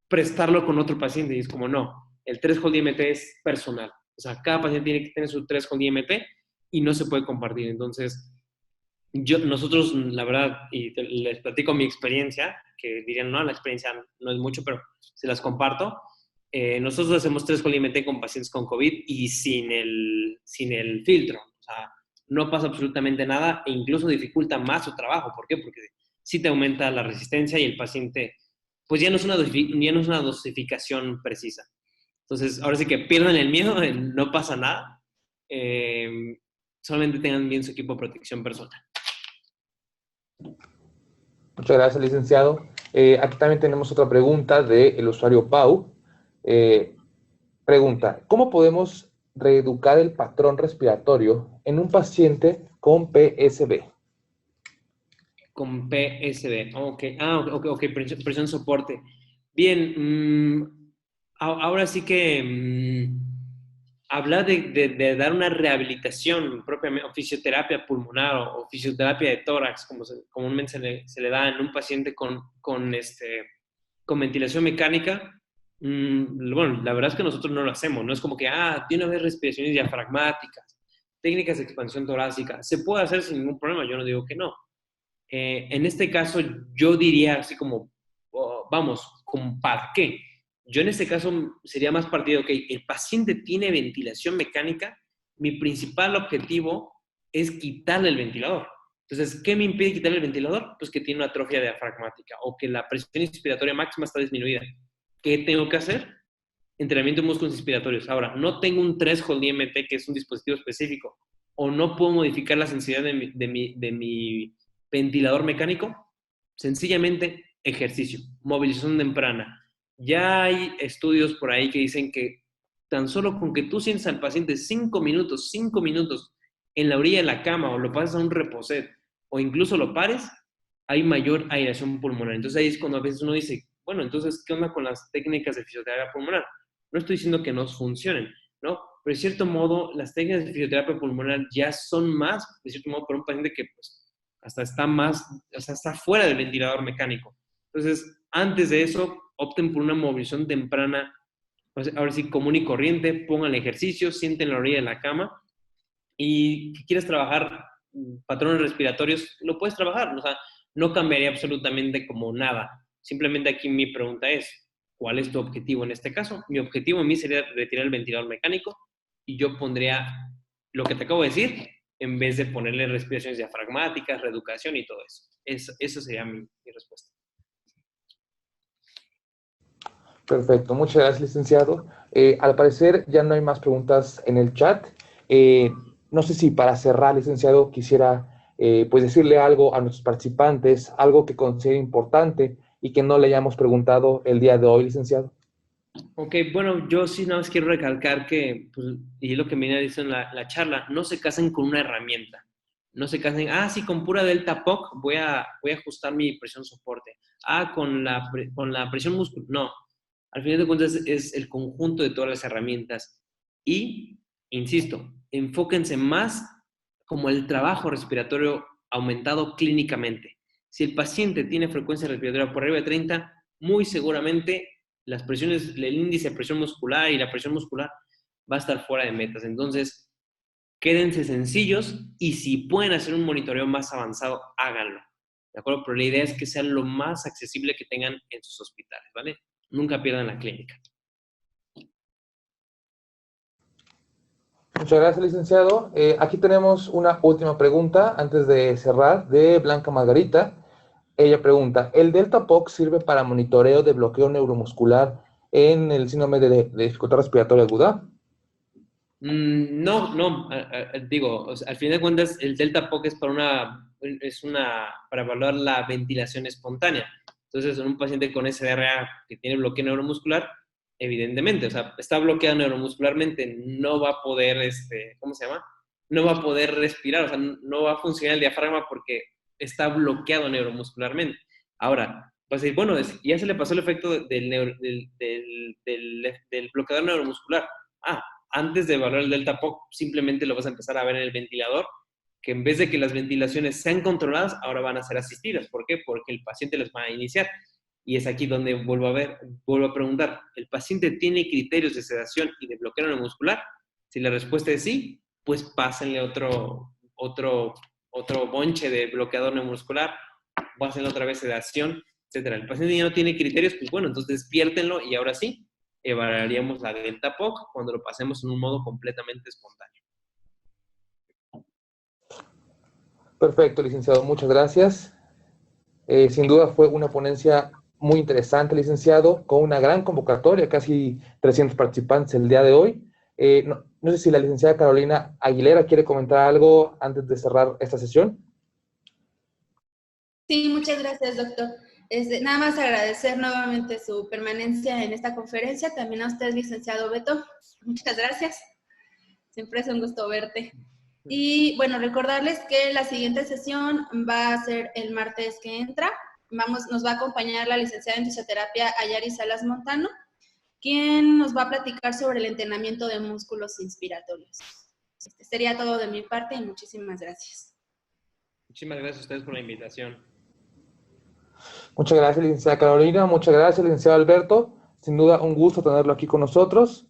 prestarlo con otro paciente. Y es como, no, el threshold IMT es personal. O sea, cada paciente tiene que tener su threshold IMT y no se puede compartir. Entonces, nosotros, la verdad, y les platico mi experiencia, que dirían, no, la experiencia no es mucho, pero se las comparto. Nosotros hacemos threshold IMT con pacientes con COVID y sin el filtro. O sea, no pasa absolutamente nada e incluso dificulta más su trabajo. ¿Por qué? Porque sí te aumenta la resistencia y el paciente, pues ya no es una dosificación precisa. Entonces, ahora sí que pierdan el miedo, no pasa nada. Solamente tengan bien su equipo de protección personal. Muchas gracias, licenciado. Aquí también tenemos otra pregunta del usuario Pau. Pregunta, ¿cómo podemos reeducar el patrón respiratorio en un paciente con PSB? Con PSB, ok. Ok, presión soporte. Bien, ahora sí que hablar de dar una rehabilitación propiamente, o fisioterapia pulmonar o fisioterapia de tórax, como comúnmente se le da en un paciente con ventilación mecánica. Bueno, la verdad es que nosotros no lo hacemos, no es como que, de una vez respiraciones diafragmáticas, técnicas de expansión torácica, se puede hacer sin ningún problema, yo no digo que no. En este caso, yo diría así como vamos, ¿para qué? Yo en este caso sería más partido, ok, el paciente tiene ventilación mecánica, mi principal objetivo es quitarle el ventilador. Entonces, ¿qué me impide quitarle el ventilador? Pues que tiene una atrofia diafragmática o que la presión inspiratoria máxima está disminuida. ¿Qué tengo que hacer? Entrenamiento de músculos inspiratorios. Ahora, no tengo un threshold IMT, que es un dispositivo específico, o no puedo modificar la sensibilidad de mi ventilador mecánico, sencillamente ejercicio, movilización temprana. Ya hay estudios por ahí que dicen que tan solo con que tú sientes al paciente 5 minutos en la orilla de la cama o lo pases a un reposet o incluso lo pares, hay mayor aireación pulmonar. Entonces ahí es cuando a veces uno dice, bueno, entonces, ¿qué onda con las técnicas de fisioterapia pulmonar? No estoy diciendo que no funcionen, ¿no? Pero de cierto modo, las técnicas de fisioterapia pulmonar ya son más, de cierto modo, para un paciente que pues, hasta está más, o sea, está fuera del ventilador mecánico. Entonces, antes de eso, opten por una movilización temprana, pues, ahora sí, común y corriente, pongan el ejercicio, sienten en la orilla de la cama y si quieres trabajar patrones respiratorios, lo puedes trabajar, o sea, no cambiaría absolutamente como nada. Simplemente aquí mi pregunta es, ¿cuál es tu objetivo en este caso? Mi objetivo a mí sería retirar el ventilador mecánico y yo pondría lo que te acabo de decir en vez de ponerle respiraciones diafragmáticas, reeducación y todo eso. Eso sería mi respuesta. Perfecto, muchas gracias, licenciado. Al parecer ya no hay más preguntas en el chat. No sé si para cerrar, licenciado, quisiera pues decirle algo a nuestros participantes, algo que considere importante y que no le hayamos preguntado el día de hoy, licenciado. Ok, bueno, yo sí nada más quiero recalcar que, pues, y es lo que me dice en la charla, no se casen con una herramienta. No se casen, sí, con pura delta POC voy a ajustar mi presión soporte. Con la presión muscular. No, al final de cuentas es el conjunto de todas las herramientas. Y, insisto, enfóquense más como el trabajo respiratorio aumentado clínicamente. Si el paciente tiene frecuencia respiratoria por arriba de 30, muy seguramente las presiones, el índice de presión muscular y la presión muscular va a estar fuera de metas. Entonces, quédense sencillos y si pueden hacer un monitoreo más avanzado, háganlo. ¿De acuerdo? Pero la idea es que sea lo más accesible que tengan en sus hospitales, ¿vale? Nunca pierdan la clínica. Muchas gracias, licenciado. Aquí tenemos una última pregunta antes de cerrar de Blanca Margarita. Ella pregunta, ¿el Delta POC sirve para monitoreo de bloqueo neuromuscular en el síndrome de dificultad respiratoria aguda? No, digo, o sea, al fin de cuentas, el Delta POC es para evaluar la ventilación espontánea. Entonces, en un paciente con SDRA que tiene bloqueo neuromuscular, evidentemente, o sea, está bloqueado neuromuscularmente, no va a poder, ¿cómo se llama? No va a poder respirar, o sea, no va a funcionar el diafragma porque está bloqueado neuromuscularmente. Ahora, vas a decir, bueno, ya se le pasó el efecto del bloqueador neuromuscular. Antes de evaluar el Delta POC, simplemente lo vas a empezar a ver en el ventilador, que en vez de que las ventilaciones sean controladas, ahora van a ser asistidas. ¿Por qué? Porque el paciente les va a iniciar. Y es aquí donde vuelvo a preguntar, ¿el paciente tiene criterios de sedación y de bloqueo neuromuscular? Si la respuesta es sí, pues pásenle otro bonche de bloqueador neuromuscular, pásenle otra vez sedación, etcétera. El paciente ya no tiene criterios, pues bueno, entonces despiértenlo y ahora sí, evaluaríamos la Delta POC cuando lo pasemos en un modo completamente espontáneo. Perfecto, licenciado, muchas gracias. Sin duda fue una ponencia muy interesante, licenciado, con una gran convocatoria, casi 300 participantes el día de hoy. No sé si la licenciada Carolina Aguilera quiere comentar algo antes de cerrar esta sesión. Sí, muchas gracias, doctor. Nada más agradecer nuevamente su permanencia en esta conferencia. También a usted, licenciado Beto. Muchas gracias. Siempre es un gusto verte. Y bueno, recordarles que la siguiente sesión va a ser el martes que entra. Nos va a acompañar la licenciada en fisioterapia Ayari Salas Montano, quien nos va a platicar sobre el entrenamiento de músculos inspiratorios. Sería todo de mi parte y muchísimas gracias. Muchísimas gracias a ustedes por la invitación. Muchas gracias, licenciada Carolina. Muchas gracias, licenciado Alberto. Sin duda, un gusto tenerlo aquí con nosotros.